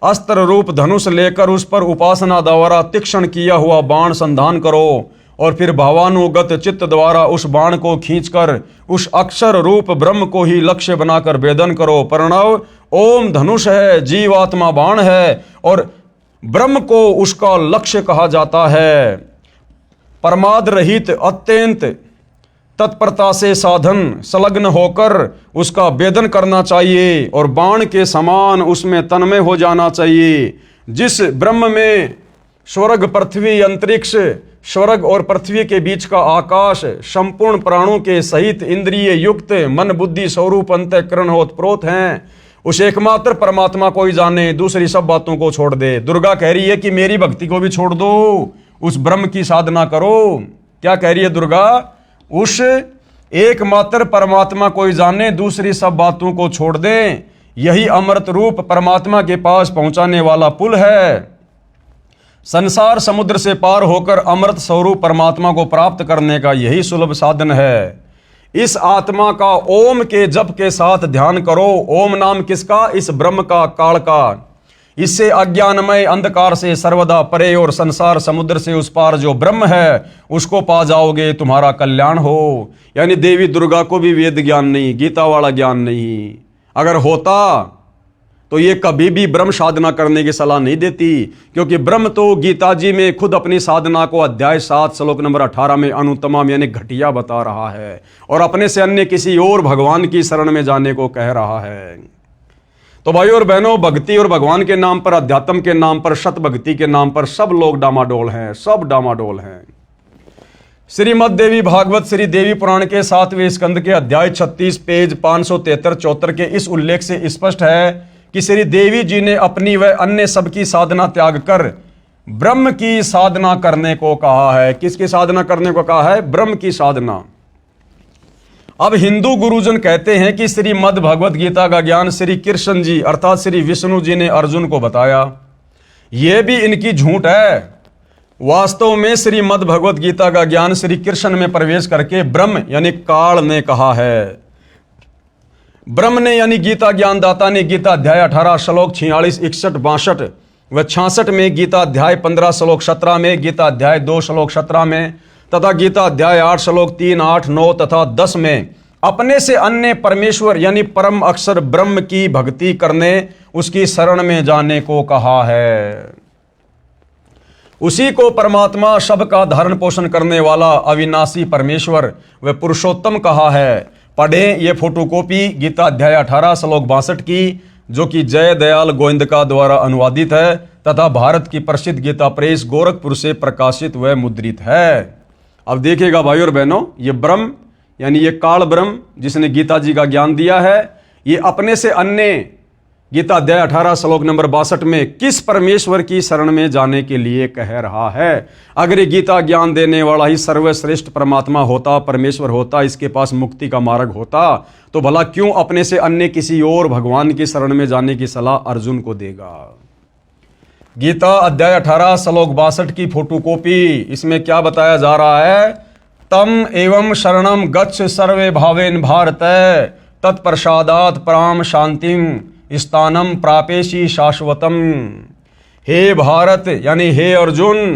अस्त्र रूप धनुष लेकर उस पर उपासना द्वारा तीक्ष्ण किया हुआ बाण संधान करो और फिर भावानुगत चित्त द्वारा उस बाण को खींचकर उस अक्षर रूप ब्रह्म को ही लक्ष्य बनाकर वेदन करो। प्रणव ओम धनुष है, जीवात्मा बाण है और ब्रह्म को उसका लक्ष्य कहा जाता है। परमाद रहित अत्यंत तत्परता से साधन संलग्न होकर उसका वेदन करना चाहिए और बाण के समान उसमें तन्मय हो जाना चाहिए। जिस ब्रह्म में स्वर्ग पृथ्वी अंतरिक्ष, स्वर्ग और पृथ्वी के बीच का आकाश संपूर्ण प्राणों के सहित इंद्रिय युक्त मन बुद्धि स्वरूप अंतःकरण ओतप्रोत हैं, उस एकमात्र परमात्मा को ही जाने, दूसरी सब बातों को छोड़ दे। दुर्गा कह रही है कि मेरी भक्ति को भी छोड़ दो, उस ब्रह्म की साधना करो। क्या कह रही है दुर्गा? उस एकमात्र परमात्मा को ही जाने, दूसरी सब बातों को छोड़ दें। यही अमृत रूप परमात्मा के पास पहुंचाने वाला पुल है। संसार समुद्र से पार होकर अमृत स्वरूप परमात्मा को प्राप्त करने का यही सुलभ साधन है। इस आत्मा का ओम के जप के साथ ध्यान करो। ओम नाम किसका? इस ब्रह्म का, काल का। इससे अज्ञानमय अंधकार से सर्वदा परे और संसार समुद्र से उस पार जो ब्रह्म है उसको पा जाओगे, तुम्हारा कल्याण हो। यानी देवी दुर्गा को भी वेद ज्ञान नहीं, गीता वाला ज्ञान नहीं। अगर होता तो ये कभी भी ब्रह्म साधना करने की सलाह नहीं देती, क्योंकि ब्रह्म तो गीता जी में खुद अपनी साधना को अध्याय 7 श्लोक नंबर 18 में अनुत्तम यानी घटिया बता रहा है और अपने से अन्य किसी और भगवान की शरण में जाने को कह रहा है। तो भाइयों और बहनों, भक्ति और भगवान के नाम पर, अध्यात्म के नाम पर, सत भक्ति के नाम पर सब लोग डामाडोल हैं, सब डामाडोल हैं। श्रीमद् देवी भागवत श्री देवी पुराण के 7वें स्कंद के अध्याय 36 पेज 573-74 के इस उल्लेख से स्पष्ट है कि श्री देवी जी ने अपनी व अन्य सबकी साधना त्याग कर ब्रह्म की साधना करने को कहा है। किसकी साधना करने को कहा है? ब्रह्म की साधना। अब हिंदू गुरुजन कहते हैं कि श्रीमद् भगवत गीता का ज्ञान श्री कृष्ण जी अर्थात श्री विष्णु जी ने अर्जुन को बताया। यह भी इनकी झूठ है। वास्तव में श्रीमद् भगवत गीता का ज्ञान श्री कृष्ण में प्रवेश करके ब्रह्म यानी काल ने कहा है। ब्रह्म ने यानी गीता ज्ञानदाता ने गीता अध्याय 18 श्लोक 46, 61, 62 व 66 में, गीता अध्याय 15 श्लोक 17 में, गीता अध्याय 2 श्लोक 17 में तथा गीता अध्याय 8 श्लोक 3, 8, 9 तथा 10 में अपने से अन्य परमेश्वर यानी परम अक्षर ब्रह्म की भक्ति करने, उसकी शरण में जाने को कहा है। उसी को परमात्मा सबका धारण पोषण करने वाला अविनाशी परमेश्वर व पुरुषोत्तम कहा है। पढ़ें ये फोटोकॉपी गीता अध्याय 18 श्लोक 62 की, जो कि जय दयाल गोविंदका द्वारा अनुवादित है तथा भारत की प्रसिद्ध गीता प्रेस गोरखपुर से प्रकाशित व मुद्रित है। अब देखिएगा भाइयों और बहनों, ये ब्रह्म यानी ये काल ब्रह्म जिसने गीता जी का ज्ञान दिया है, ये अपने से अन्य गीता अध्याय 18 श्लोक नंबर 62 में किस परमेश्वर की शरण में जाने के लिए कह रहा है। अगर ये गीता ज्ञान देने वाला ही सर्वश्रेष्ठ परमात्मा होता, परमेश्वर होता, इसके पास मुक्ति का मार्ग होता, तो भला क्यों अपने से अन्य किसी और भगवान की शरण में जाने की सलाह अर्जुन को देगा। गीता अध्याय 18 श्लोक 62 की फोटोकॉपी, इसमें क्या बताया जा रहा है? तम एवं शरणम गच्छ सर्वे भावेन भारत तत्प्रसादात पराम शांतिम स्थानम प्रापेशी शाश्वतम। हे भारत यानी हे अर्जुन,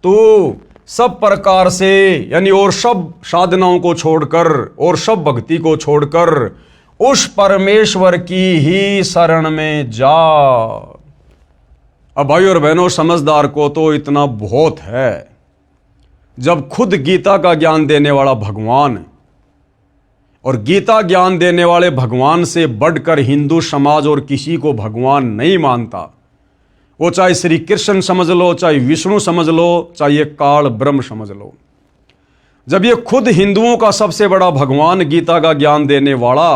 तू सब प्रकार से यानी और सब साधनाओं को छोड़कर और सब भक्ति को छोड़कर उस परमेश्वर की ही शरण में जा। अब भाई और बहनों, समझदार को तो इतना बहुत है, जब खुद गीता का ज्ञान देने वाला भगवान और गीता ज्ञान देने वाले भगवान से बढ़कर हिंदू समाज और किसी को भगवान नहीं मानता। वो चाहे श्री कृष्ण समझ लो, चाहे विष्णु समझ लो, चाहे ये काल ब्रह्म समझ लो। जब ये खुद हिंदुओं का सबसे बड़ा भगवान गीता का ज्ञान देने वाला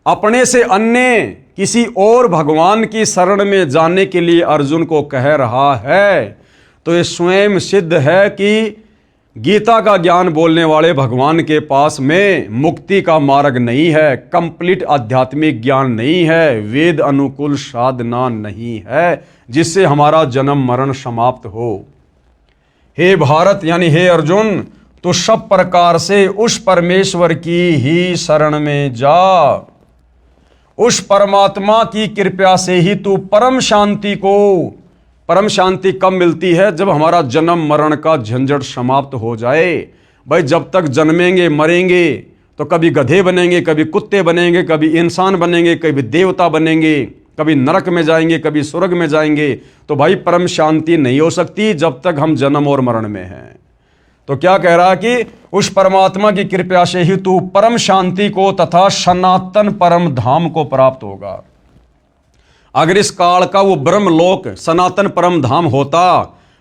अपने से अन्य किसी और भगवान की शरण में जाने के लिए अर्जुन को कह रहा है, तो ये स्वयं सिद्ध है कि गीता का ज्ञान बोलने वाले भगवान के पास में मुक्ति का मार्ग नहीं है, कंप्लीट आध्यात्मिक ज्ञान नहीं है, वेद अनुकूल साधना नहीं है जिससे हमारा जन्म मरण समाप्त हो। हे भारत यानी हे अर्जुन, तो सब प्रकार से उस परमेश्वर की ही शरण में जा। उस परमात्मा की कृपा से ही तू परम शांति कब मिलती है? जब हमारा जन्म मरण का झंझट समाप्त हो जाए। भाई जब तक जन्मेंगे मरेंगे तो कभी गधे बनेंगे, कभी कुत्ते बनेंगे, कभी इंसान बनेंगे, कभी देवता बनेंगे, कभी नरक में जाएंगे, कभी स्वर्ग में जाएंगे। तो भाई परम शांति नहीं हो सकती जब तक हम जन्म और मरण में हैं। तो क्या कह रहा है कि उस परमात्मा की कृपा से ही तू परम शांति को तथा सनातन परम धाम को प्राप्त होगा। अगर इस काल का वो ब्रह्मलोक सनातन परम धाम होता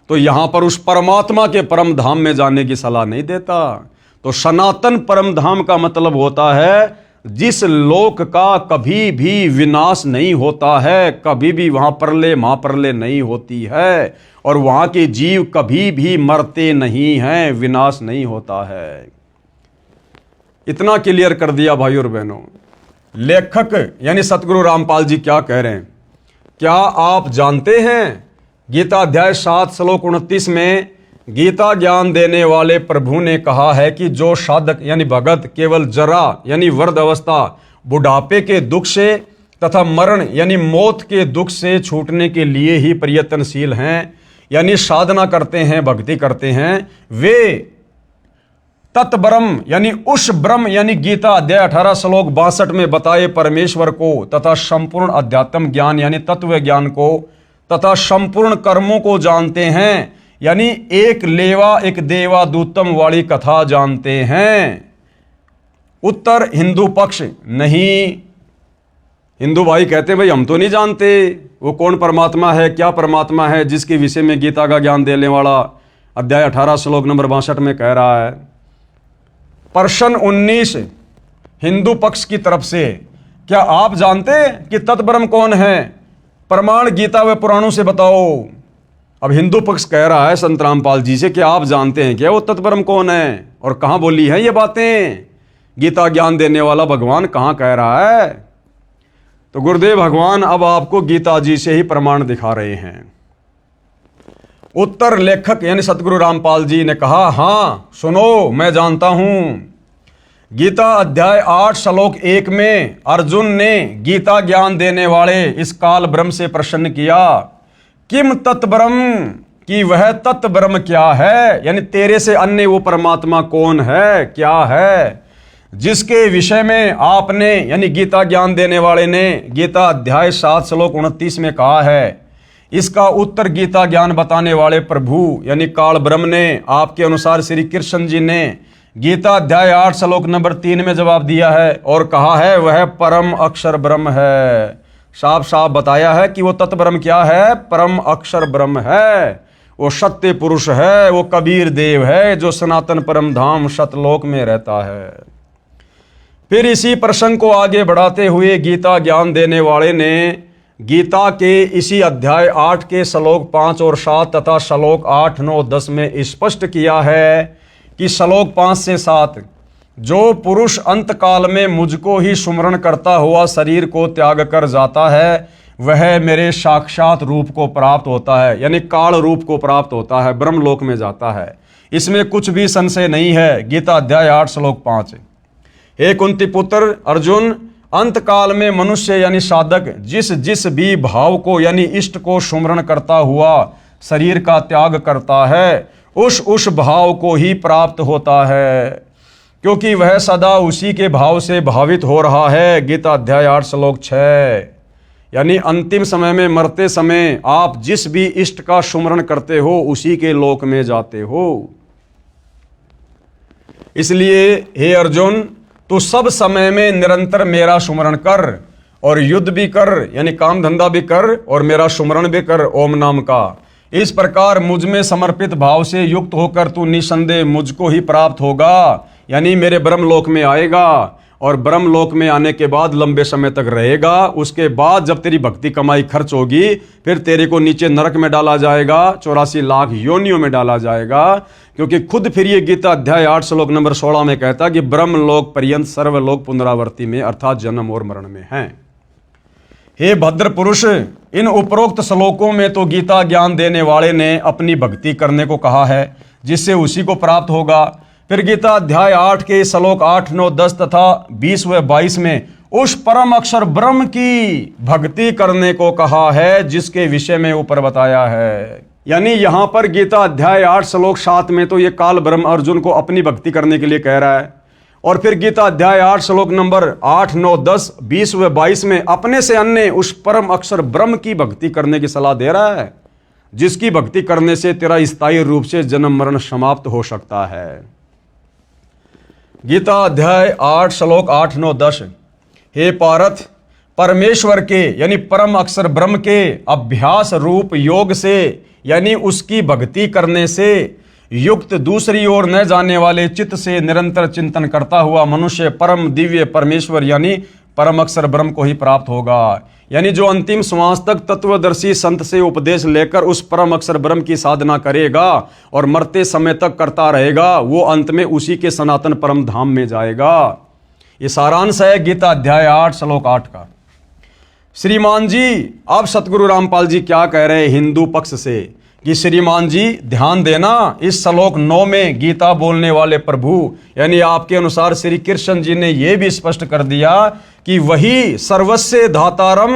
तो यहां पर उस परमात्मा के परम धाम में जाने की सलाह नहीं देता। तो सनातन परम धाम का मतलब होता है जिस लोक का कभी भी विनाश नहीं होता है, कभी भी वहां प्रलय महाप्रलय नहीं होती है, और वहां के जीव कभी भी मरते नहीं हैं, विनाश नहीं होता है। इतना क्लियर कर दिया भाई और बहनों। लेखक यानी सतगुरु रामपाल जी क्या कह रहे हैं? क्या आप जानते हैं गीता अध्याय 7 श्लोक 29 में गीता ज्ञान देने वाले प्रभु ने कहा है कि जो साधक यानी भगत केवल जरा यानी वृद्ध अवस्था बुढ़ापे के दुख से तथा मरण यानी मौत के दुख से छूटने के लिए ही प्रयत्नशील हैं, यानी साधना करते हैं, भक्ति करते हैं, वे तत्ब्रह्म यानी उस ब्रह्म यानी गीता अध्याय 18 श्लोक 62 में बताए परमेश्वर को तथा संपूर्ण अध्यात्म ज्ञान यानी तत्व ज्ञान को तथा संपूर्ण कर्मों को जानते हैं, यानी एक लेवा एक देवा दूतम वाली कथा जानते हैं। उत्तर हिंदू पक्ष नहीं। हिंदू भाई कहते हैं भाई हम तो नहीं जानते वो कौन परमात्मा है, क्या परमात्मा है जिसके विषय में गीता का ज्ञान देने वाला अध्याय 18 श्लोक नंबर 62 में कह रहा है। प्रश्न 19 हिंदू पक्ष की तरफ से, क्या आप जानते कि तत्ब्रह्म कौन है? प्रमाण गीता व पुराणों से बताओ। अब हिंदू पक्ष कह रहा है संत रामपाल जी से कि आप जानते हैं क्या वो तत्ब्रह्म कौन है और कहां बोली है ये बातें? गीता ज्ञान देने वाला भगवान कहां कह रहा है? तो गुरुदेव भगवान अब आपको गीता जी से ही प्रमाण दिखा रहे हैं। उत्तर लेखक यानी सतगुरु रामपाल जी ने कहा, हां सुनो मैं जानता हूं। गीता अध्याय 8 श्लोक 1 में अर्जुन ने गीता ज्ञान देने वाले इस काल ब्रह्म से प्रश्न किया, किम तत्ब्रह्म, कि वह तत्ब्रह्म क्या है, यानी तेरे से अन्य वो परमात्मा कौन है, क्या है, जिसके विषय में आपने यानी गीता ज्ञान देने वाले ने गीता अध्याय 7 श्लोक 29 में कहा है। इसका उत्तर गीता ज्ञान बताने वाले प्रभु यानी काल ब्रह्म ने आपके अनुसार श्री कृष्ण जी ने गीता अध्याय 8 श्लोक नंबर 3 में जवाब दिया है और कहा है वह परम अक्षर ब्रह्म है। साफ साफ बताया है कि वो तत्ब्रह्म क्या है, परम अक्षर ब्रह्म है, वो सत्य पुरुष है, वो कबीर देव है जो सनातन परम धाम सतलोक में रहता है। फिर इसी प्रसंग को आगे बढ़ाते हुए गीता ज्ञान देने वाले ने गीता के इसी अध्याय 8 के श्लोक 5 और 7 तथा श्लोक 8, 9, 10 में स्पष्ट किया है कि श्लोक 5 से 7 जो पुरुष अंत काल में मुझको ही सुमरण करता हुआ शरीर को त्याग कर जाता है वह मेरे साक्षात रूप को प्राप्त होता है, यानी काल रूप को प्राप्त होता है, ब्रह्मलोक में जाता है। इसमें कुछ भी संशय नहीं है। गीता अध्याय 8 श्लोक 5। हे कुंती पुत्र अर्जुन, अंत काल में मनुष्य यानी साधक जिस जिस भी भाव को यानी इष्ट को सुमरण करता हुआ शरीर का त्याग करता है उस भाव को ही प्राप्त होता है, क्योंकि वह सदा उसी के भाव से भावित हो रहा है। गीता अध्याय 8 श्लोक 6। यानी अंतिम समय में मरते समय आप जिस भी इष्ट का सुमरण करते हो उसी के लोक में जाते हो। इसलिए हे अर्जुन, तू सब समय में निरंतर मेरा सुमरण कर और युद्ध भी कर यानी काम धंधा भी कर और मेरा सुमरण भी कर ओम नाम का। इस प्रकार मुझ में समर्पित भाव से युक्त होकर तू निसंदेह मुझको ही प्राप्त होगा, यानी मेरे ब्रह्मलोक में आएगा और ब्रह्मलोक में आने के बाद लंबे समय तक रहेगा। उसके बाद जब तेरी भक्ति कमाई खर्च होगी फिर तेरे को नीचे नरक में डाला जाएगा, 84 लाख योनियों में डाला जाएगा, क्योंकि खुद फिर ये गीता अध्याय 8 श्लोक नंबर 16 में कहता कि ब्रह्मलोक पर्यंत सर्वलोक पुनरावर्ती में अर्थात जन्म और मरण में है। हे भद्र पुरुष, इन उपरोक्त श्लोकों में तो गीता ज्ञान देने वाले ने अपनी भक्ति करने को कहा है जिससे उसी को प्राप्त होगा। फिर गीता अध्याय 8 के श्लोक 8, 9, 10 तथा 20 व 22 में उस परम अक्षर ब्रह्म की भक्ति करने को कहा है, जिसके विषय में ऊपर बताया है। यानी यहां पर गीता अध्याय 8 श्लोक 7 में तो ये काल ब्रह्म अर्जुन को अपनी भक्ति करने के लिए कह रहा है, और फिर गीता अध्याय 8 श्लोक नंबर 8, 9, 10, 20 व 22 में अपने से अन्य उस परम अक्षर ब्रह्म की भक्ति करने की सलाह दे रहा है, जिसकी भक्ति करने से तेरा स्थायी रूप से जन्म मरण समाप्त हो सकता है। गीता अध्याय 8 श्लोक 8, 9, 10। हे पार्थ, परमेश्वर के यानी परम अक्षर ब्रह्म के अभ्यास रूप योग से यानी उसकी भक्ति करने से युक्त दूसरी ओर न जाने वाले चित्त से निरंतर चिंतन करता हुआ मनुष्य परम दिव्य परमेश्वर यानी परम अक्षर ब्रह्म को ही प्राप्त होगा। यानी जो अंतिम श्वास तक तत्वदर्शी संत से उपदेश लेकर उस परम अक्षर ब्रह्म की साधना करेगा और मरते समय तक करता रहेगा, वो अंत में उसी के सनातन परम धाम में जाएगा। ये सारांश है गीता अध्याय 8 श्लोक 8 का। श्रीमान जी, अब सतगुरु रामपाल जी क्या कह रहे हैं हिंदू पक्ष से कि श्रीमान जी ध्यान देना, इस श्लोक 9 में गीता बोलने वाले प्रभु यानी आपके अनुसार श्री कृष्ण जी ने यह भी स्पष्ट कर दिया कि वही सर्वस्य धातारम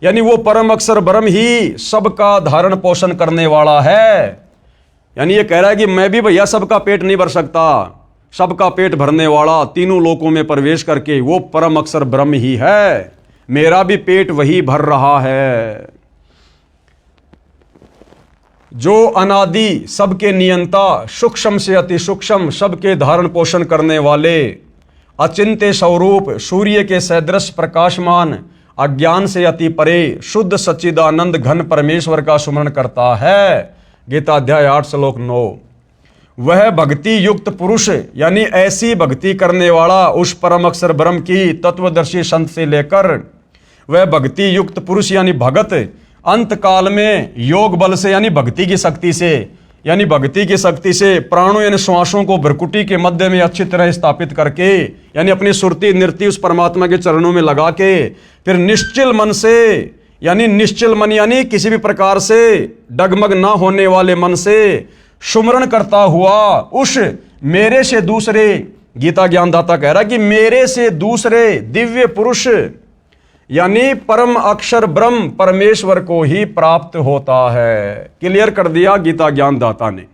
यानी वो परम अक्षर ब्रह्म ही सबका धारण पोषण करने वाला है। यानी ये कह रहा है कि मैं भी भैया सबका पेट नहीं भर सकता, सबका पेट भरने वाला तीनों लोकों में प्रवेश करके वो परम अक्षर ब्रह्म ही है, मेरा भी पेट वही भर रहा है। जो अनादि सबके नियंता, सूक्ष्म से अति सूक्ष्म सबके धारण पोषण करने वाले, अचिंत्य स्वरूप सूर्य के सदृश प्रकाशमान, अज्ञान से अति परे शुद्ध सच्चिदानंद घन परमेश्वर का सुमरण करता है। गीता अध्याय 8 श्लोक 9। वह भक्ति युक्त पुरुष यानी ऐसी भक्ति करने वाला उस परम अक्षर ब्रह्म की तत्वदर्शी संत से लेकर वह भक्ति युक्त पुरुष यानी भगत अंत काल में योग बल से यानी भक्ति की शक्ति से प्राणों यानी श्वासों को भ्रकुटी के मध्य में अच्छी तरह स्थापित करके यानी अपनी सुरती नृत्य उस परमात्मा के चरणों में लगा के फिर निश्चल मन से यानी निश्चल मन यानी किसी भी प्रकार से डगमग ना होने वाले मन से सुमरण करता हुआ उस मेरे से दूसरे, गीता ज्ञानदाता कह रहा कि मेरे से दूसरे दिव्य पुरुष यानी परम अक्षर ब्रह्म परमेश्वर को ही प्राप्त होता है। क्लियर कर दिया गीता ज्ञानदाता ने।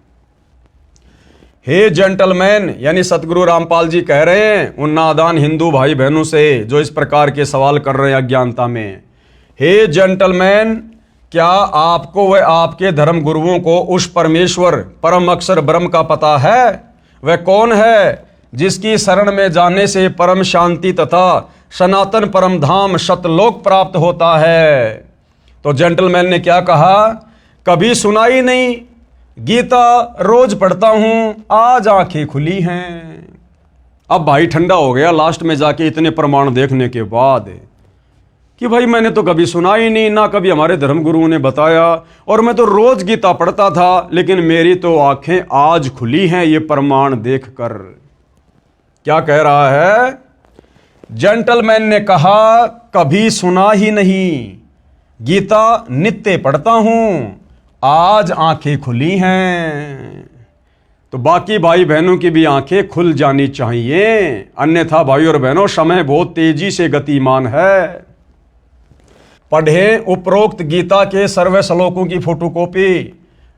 हे जेंटलमैन यानी सतगुरु रामपाल जी कह रहे हैं उन नादान हिंदू भाई बहनों से जो इस प्रकार के सवाल कर रहे हैं अज्ञानता में। हे जेंटलमैन, क्या आपको व आपके धर्म गुरुओं को उस परमेश्वर परम अक्षर ब्रह्म का पता है? वह कौन है जिसकी शरण में जाने से परम शांति तथा सनातन परम धाम सतलोक प्राप्त होता है? तो जेंटलमैन ने क्या कहा, कभी सुना ही नहीं, गीता रोज पढ़ता हूं, आज आंखें खुली हैं। अब भाई ठंडा हो गया लास्ट में जाके इतने प्रमाण देखने के बाद कि भाई मैंने तो कभी सुना ही नहीं, ना कभी हमारे धर्म गुरुओं ने बताया, और मैं तो रोज गीता पढ़ता था, लेकिन मेरी तो आंखें आज खुली हैं ये प्रमाण देखकर। क्या कह रहा है? जेंटलमैन ने कहा कभी सुना ही नहीं, गीता नित्य पढ़ता हूं, आज आंखें खुली हैं। तो बाकी भाई बहनों की भी आंखें खुल जानी चाहिए, अन्यथा भाई और बहनों समय बहुत तेजी से गतिमान है। पढ़ें उपरोक्त गीता के सर्व श्लोकों की फोटोकॉपी,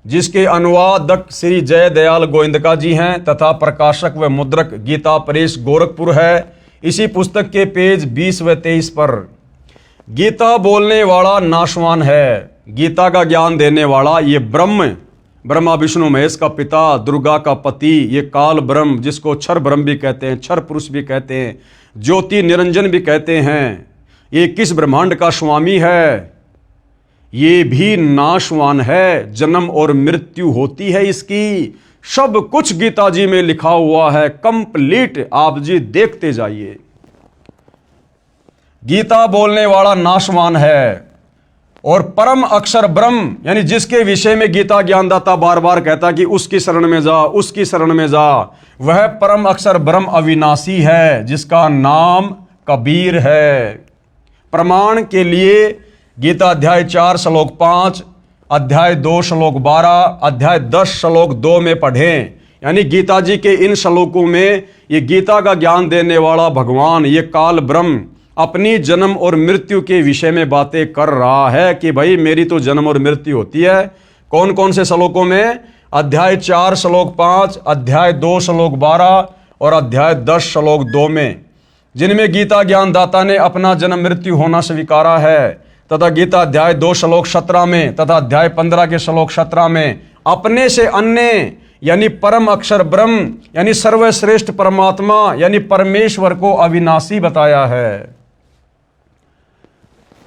जिसके अनुवादक श्री जय दयाल गोविंदका जी हैं तथा प्रकाशक व मुद्रक गीता प्रेस गोरखपुर है। इसी पुस्तक के पेज 20 व 23 पर गीता बोलने वाला नाशवान है, गीता का ज्ञान देने वाला ये ब्रह्मा विष्णु महेश का पिता, दुर्गा का पति, ये काल ब्रह्म जिसको क्षर ब्रह्म भी कहते हैं, क्षर पुरुष भी कहते हैं, ज्योति निरंजन भी कहते हैं, ये किस ब्रह्मांड का स्वामी है, ये भी नाशवान है, जन्म और मृत्यु होती है इसकी, सब कुछ गीता जी में लिखा हुआ है कंप्लीट। आप जी देखते जाइए। गीता बोलने वाला नाशवान है और परम अक्षर ब्रह्म यानी जिसके विषय में गीता ज्ञानदाता बार बार कहता कि उसकी शरण में जा, उसकी शरण में जा, वह परम अक्षर ब्रह्म अविनाशी है जिसका नाम कबीर है। प्रमाण के लिए गीता अध्याय 4 श्लोक 5, अध्याय 2 श्लोक 12, अध्याय 10 श्लोक 2 में पढ़ें। यानी गीता जी के इन श्लोकों में ये गीता का ज्ञान देने वाला भगवान, ये काल ब्रह्म अपनी जन्म और मृत्यु के विषय में बातें कर रहा है कि भाई मेरी तो जन्म और मृत्यु होती है। कौन कौन से श्लोकों में? अध्याय 4 श्लोक 5, अध्याय 2 श्लोक 12 और अध्याय 10 श्लोक 2 में, जिनमें गीता ज्ञानदाता ने अपना जन्म मृत्यु होना स्वीकारा है, तथा गीता अध्याय 2 श्लोक 17 में तथा अध्याय 15 के श्लोक 17 में अपने से अन्य यानी परम अक्षर ब्रह्म यानी सर्वश्रेष्ठ परमात्मा यानी परमेश्वर को अविनाशी बताया है।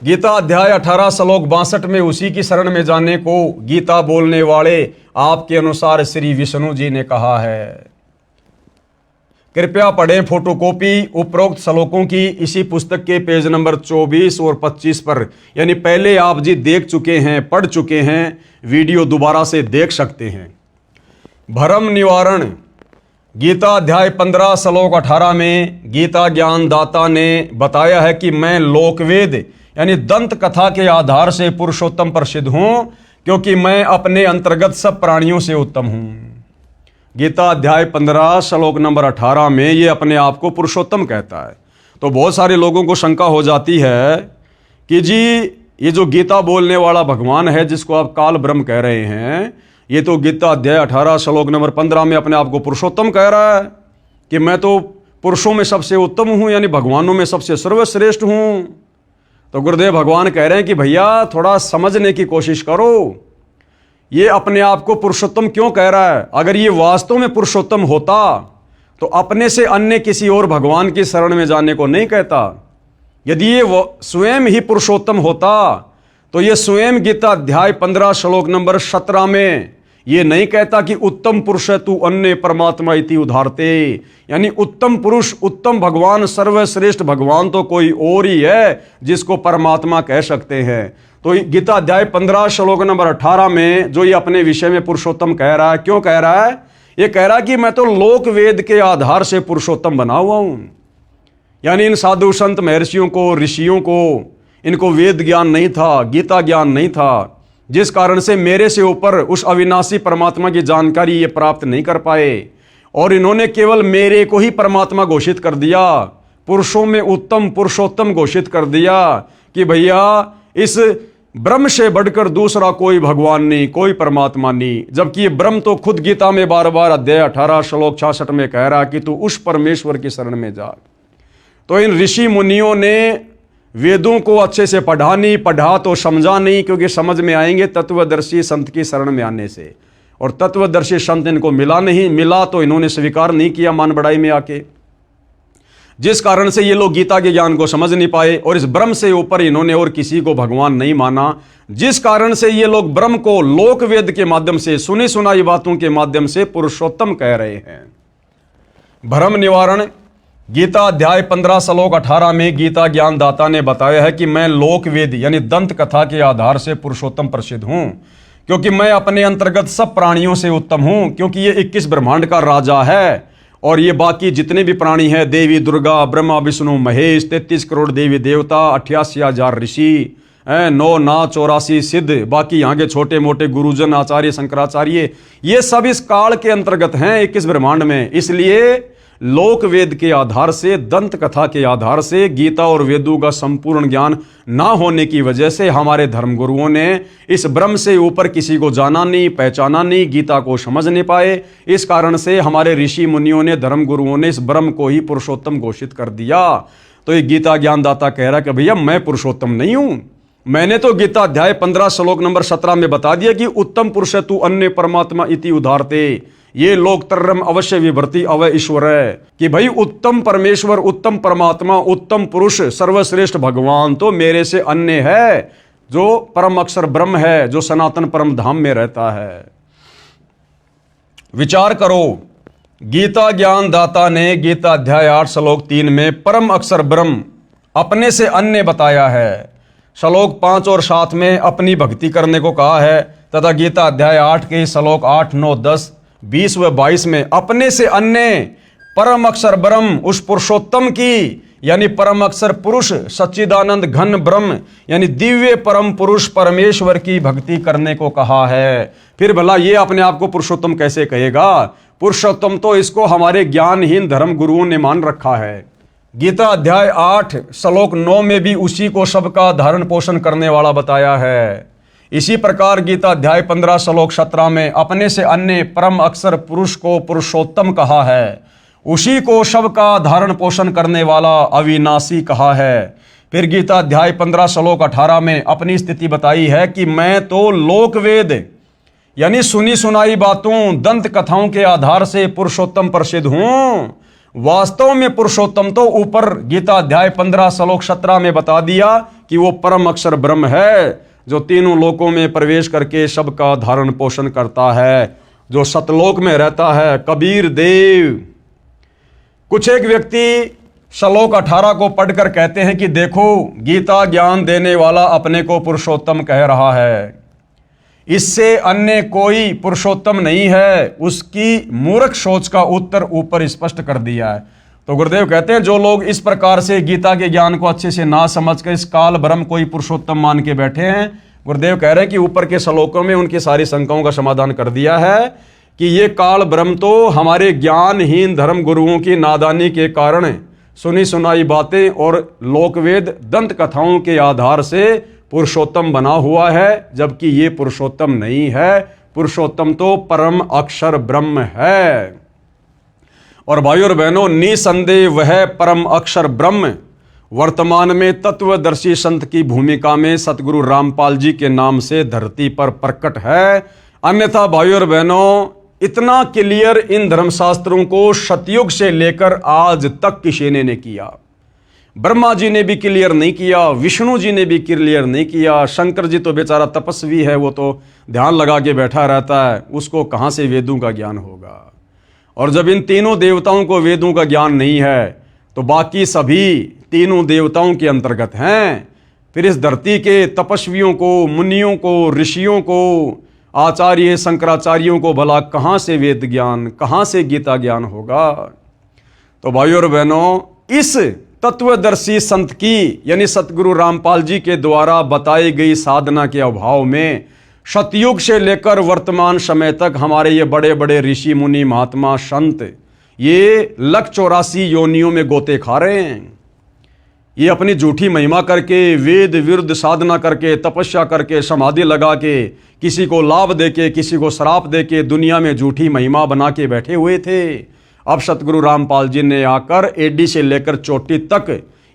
गीता अध्याय 18 श्लोक 62 में उसी की शरण में जाने को गीता बोलने वाले आपके अनुसार श्री विष्णु जी ने कहा है। कृपया पढ़ें फोटोकॉपी उपरोक्त श्लोकों की इसी पुस्तक के पेज नंबर 24 और 25 पर, यानी पहले आप जी देख चुके हैं, पढ़ चुके हैं, वीडियो दोबारा से देख सकते हैं। भ्रम निवारण गीता अध्याय 15 श्लोक 18 में गीता ज्ञानदाता ने बताया है कि मैं लोकवेद यानी दंत कथा के आधार से पुरुषोत्तम प्रसिद्ध हूं, क्योंकि मैं अपने अंतर्गत सब प्राणियों से उत्तम हूं। गीता अध्याय 15 श्लोक नंबर 18 में ये अपने आप को पुरुषोत्तम कहता है। तो बहुत सारे लोगों को शंका हो जाती है कि जी ये जो गीता बोलने वाला भगवान है जिसको आप काल ब्रह्म कह रहे हैं, ये तो गीता अध्याय 18 श्लोक नंबर 15 में अपने आप को पुरुषोत्तम कह रहा है कि मैं तो पुरुषों में सबसे उत्तम हूं, यानी भगवानों में सबसे सर्वश्रेष्ठ हूं। तो गुरुदेव भगवान कह रहे हैं कि भैया थोड़ा समझने की कोशिश करो, ये अपने आप को पुरुषोत्तम क्यों कह रहा है? अगर ये वास्तव में पुरुषोत्तम होता तो अपने से अन्य किसी और भगवान की शरण में जाने को नहीं कहता। यदि ये स्वयं ही पुरुषोत्तम होता तो ये स्वयं गीता अध्याय 15 श्लोक नंबर 17 में ये नहीं कहता कि उत्तम पुरुष है तू अन्य परमात्मा इति उदाहरते, यानी उत्तम पुरुष, उत्तम भगवान, सर्वश्रेष्ठ भगवान तो कोई और ही है जिसको परमात्मा कह सकते हैं। तो गीता अध्याय 15 श्लोक नंबर 18 में जो ये अपने विषय में पुरुषोत्तम कह रहा है, क्यों कह रहा है? ये कह रहा है कि मैं तो लोक वेद के आधार से पुरुषोत्तम बना हुआ हूं। यानी इन साधु संत महर्षियों को, ऋषियों को, इनको वेद ज्ञान नहीं था, गीता ज्ञान नहीं था, जिस कारण से मेरे से ऊपर उस अविनाशी परमात्मा की जानकारी ये प्राप्त नहीं कर पाए, और इन्होंने केवल मेरे को ही परमात्मा घोषित कर दिया, पुरुषों में उत्तम पुरुषोत्तम घोषित कर दिया कि भैया इस ब्रह्म से बढ़कर दूसरा कोई भगवान नहीं, कोई परमात्मा नहीं। जबकि ये ब्रह्म तो खुद गीता में बार बार अध्याय 18 श्लोक 66 में कह रहा कि तू उस परमेश्वर की शरण में जा। तो इन ऋषि मुनियों ने वेदों को अच्छे से पढ़ा नहीं, पढ़ा तो समझा नहीं, क्योंकि समझ में आएंगे तत्वदर्शी संत की शरण में आने से, और तत्वदर्शी संत इनको मिला नहीं, मिला तो इन्होंने स्वीकार नहीं किया मान बढ़ाई में आके, जिस कारण से ये लोग गीता के ज्ञान को समझ नहीं पाए, और इस ब्रह्म से ऊपर इन्होंने और किसी को भगवान नहीं माना, जिस कारण से ये लोग ब्रह्म को लोक वेद के माध्यम से, सुनी सुनाई बातों के माध्यम से पुरुषोत्तम कह रहे हैं। भ्रम निवारण गीता अध्याय 15 श्लोक 18 में गीता ज्ञानदाता ने बताया है कि मैं लोक वेद यानी दंत कथा के आधार से पुरुषोत्तम प्रसिद्ध हूं, क्योंकि मैं अपने अंतर्गत सब प्राणियों से उत्तम हूं, क्योंकि ये 21 ब्रह्मांड का राजा है, और ये बाकी जितने भी प्राणी हैं, देवी दुर्गा, ब्रह्मा विष्णु महेश, 33 करोड़ देवी देवता, 88,000 ऋषि, 9 नाथ 84 सिद्ध, बाकी यहाँ के छोटे मोटे गुरुजन, आचार्य, शंकराचार्य, ये सब इस काल के अंतर्गत हैं 21 ब्रह्मांड में। इसलिए लोक वेद के आधार से, दंत कथा के आधार से, गीता और वेदों का संपूर्ण ज्ञान ना होने की वजह से हमारे धर्मगुरुओं ने इस ब्रह्म से ऊपर किसी को जाना नहीं, पहचाना नहीं, गीता को समझ नहीं पाए। इस कारण से हमारे ऋषि मुनियों ने, धर्मगुरुओं ने इस ब्रह्म को ही पुरुषोत्तम घोषित कर दिया। तो ये गीता ज्ञानदाता कह रहा है कि भैया मैं पुरुषोत्तम नहीं हूं, मैंने तो गीता अध्याय 15 श्लोक नंबर 17 में बता दिया कि उत्तम पुरुष है तू अन्य परमात्मा इति उदाहरते, ये लोकतरम अवश्य विभर्ति अवय ईश्वर है, कि भाई उत्तम परमेश्वर, उत्तम परमात्मा, उत्तम पुरुष, सर्वश्रेष्ठ भगवान तो मेरे से अन्य है, जो परम अक्षर ब्रह्म है, जो सनातन परम धाम में रहता है। विचार करो, गीता ज्ञानदाता ने गीता अध्याय 8 श्लोक 3 में परम अक्षर ब्रह्म अपने से अन्य बताया है, श्लोक 5 और 7 में अपनी भक्ति करने को कहा है, तथा गीता अध्याय 8 के श्लोक 8, 9, 10, 20 व 22 में अपने से अन्य परम अक्षर ब्रह्म, उस पुरुषोत्तम की यानी परम अक्षर पुरुष, सच्चिदानंद घन ब्रह्म यानी दिव्य परम पुरुष परमेश्वर की भक्ति करने को कहा है। फिर भला ये अपने आप को पुरुषोत्तम कैसे कहेगा? पुरुषोत्तम तो इसको हमारे ज्ञानहीन धर्म गुरुओं ने मान रखा है। गीता अध्याय 8 श्लोक 9 में भी उसी को सबका धारण पोषण करने वाला बताया है। इसी प्रकार गीता अध्याय 15 श्लोक 17 में अपने से अन्य परम अक्षर पुरुष को पुरुषोत्तम कहा है। उसी को सबका धारण पोषण करने वाला अविनाशी कहा है। फिर गीता अध्याय 15 श्लोक 18 में अपनी स्थिति बताई है कि मैं तो लोकवेद यानी सुनी सुनाई बातों दंत कथाओं के आधार से पुरुषोत्तम प्रसिद्ध हूं। वास्तव में पुरुषोत्तम तो ऊपर गीता अध्याय 15 श्लोक 17 में बता दिया कि वो परम अक्षर ब्रह्म है, जो तीनों लोकों में प्रवेश करके सबका धारण पोषण करता है, जो सतलोक में रहता है। कबीर देव कुछ एक व्यक्ति श्लोक 18 को पढ़कर कहते हैं कि देखो, गीता ज्ञान देने वाला अपने को पुरुषोत्तम कह रहा है, इससे अन्य कोई पुरुषोत्तम नहीं है। उसकी मूर्ख सोच का उत्तर ऊपर स्पष्ट कर दिया है। तो गुरुदेव कहते हैं जो लोग इस प्रकार से गीता के ज्ञान को अच्छे से ना समझ कर इस काल ब्रह्म को ही पुरुषोत्तम मान के बैठे हैं, गुरुदेव कह रहे हैं कि ऊपर के श्लोकों में उनकी सारी शंकाओं का समाधान कर दिया है कि ये काल ब्रह्म तो हमारे ज्ञानहीन धर्म गुरुओं की नादानी के कारण सुनी सुनाई बातें और लोकवेद दंत कथाओं के आधार से पुरुषोत्तम बना हुआ है, जबकि ये पुरुषोत्तम नहीं है। पुरुषोत्तम तो परम अक्षर ब्रह्म है। और भाइयों और बहनों, निसंदेह वह परम अक्षर ब्रह्म वर्तमान में तत्वदर्शी संत की भूमिका में सतगुरु रामपाल जी के नाम से धरती पर प्रकट है। अन्यथा भाइयों और बहनों, इतना क्लियर इन धर्मशास्त्रों को सतयुग से लेकर आज तक किसी ने नहीं किया। ब्रह्मा जी ने भी क्लियर नहीं किया, विष्णु जी ने भी क्लियर नहीं किया। शंकर जी तो बेचारा तपस्वी है, वो तो ध्यान लगा के बैठा रहता है, उसको कहाँ से वेदों का ज्ञान होगा। और जब इन तीनों देवताओं को वेदों का ज्ञान नहीं है तो बाकी सभी तीनों देवताओं के अंतर्गत हैं। फिर इस धरती के तपस्वियों को, मुनियों को, ऋषियों को, आचार्य शंकराचार्यों को भला कहाँ से वेद ज्ञान, कहाँ से गीता ज्ञान होगा। तो भाइयों और बहनों, इस तत्वदर्शी संत की यानी सतगुरु रामपाल जी के द्वारा बताई गई साधना के अभाव में सतयुग से लेकर वर्तमान समय तक हमारे ये बड़े बड़े ऋषि मुनि महात्मा संत ये 184 योनियों में गोते खा रहे हैं। ये अपनी झूठी महिमा करके, वेद विरुद्ध साधना करके, तपस्या करके, समाधि लगा के, किसी को लाभ देके, किसी को श्राप देके दुनिया में झूठी महिमा बना के बैठे हुए थे। अब सतगुरु रामपाल जी ने आकर एडी से लेकर चोटी तक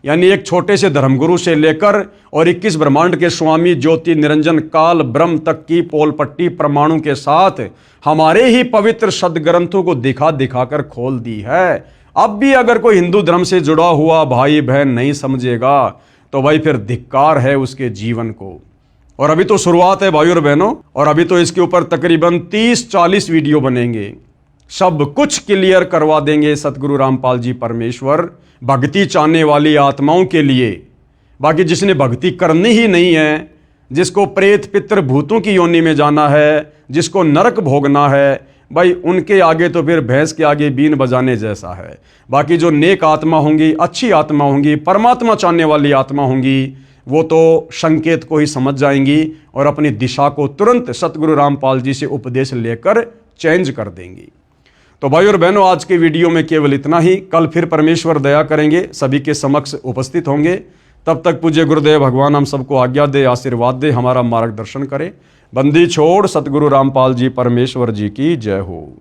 यानी एक छोटे से धर्मगुरु से लेकर और 21 ब्रह्मांड के स्वामी ज्योति निरंजन काल ब्रह्म तक की पोल पट्टी प्रमाणों के साथ हमारे ही पवित्र सदग्रंथों को दिखा दिखाकर खोल दी है। अब भी अगर कोई हिंदू धर्म से जुड़ा हुआ भाई बहन नहीं समझेगा तो भाई फिर धिक्कार है उसके जीवन को। और अभी तो शुरुआत है भाइयों और बहनों, और अभी तो इसके ऊपर तकरीबन 30-40 वीडियो बनेंगे, सब कुछ क्लियर करवा देंगे सतगुरु रामपाल जी परमेश्वर भक्ति चाहने वाली आत्माओं के लिए। बाकी जिसने भक्ति करनी ही नहीं है, जिसको प्रेत पितर भूतों की योनि में जाना है, जिसको नरक भोगना है, भाई उनके आगे तो फिर भैंस के आगे बीन बजाने जैसा है। बाकी जो नेक आत्मा होंगी, अच्छी आत्मा होंगी, परमात्मा चाहने वाली आत्मा होंगी, वो तो संकेत को ही समझ जाएंगी और अपनी दिशा को तुरंत सतगुरु रामपाल जी से उपदेश लेकर चेंज कर देंगी। तो भाई और बहनों, आज के वीडियो में केवल इतना ही। कल फिर परमेश्वर दया करेंगे, सभी के समक्ष उपस्थित होंगे। तब तक पूज्य गुरुदेव भगवान हम सबको आज्ञा दे, आशीर्वाद दे, हमारा मार्गदर्शन करे। बंदी छोड़ सतगुरु रामपाल जी परमेश्वर जी की जय हो।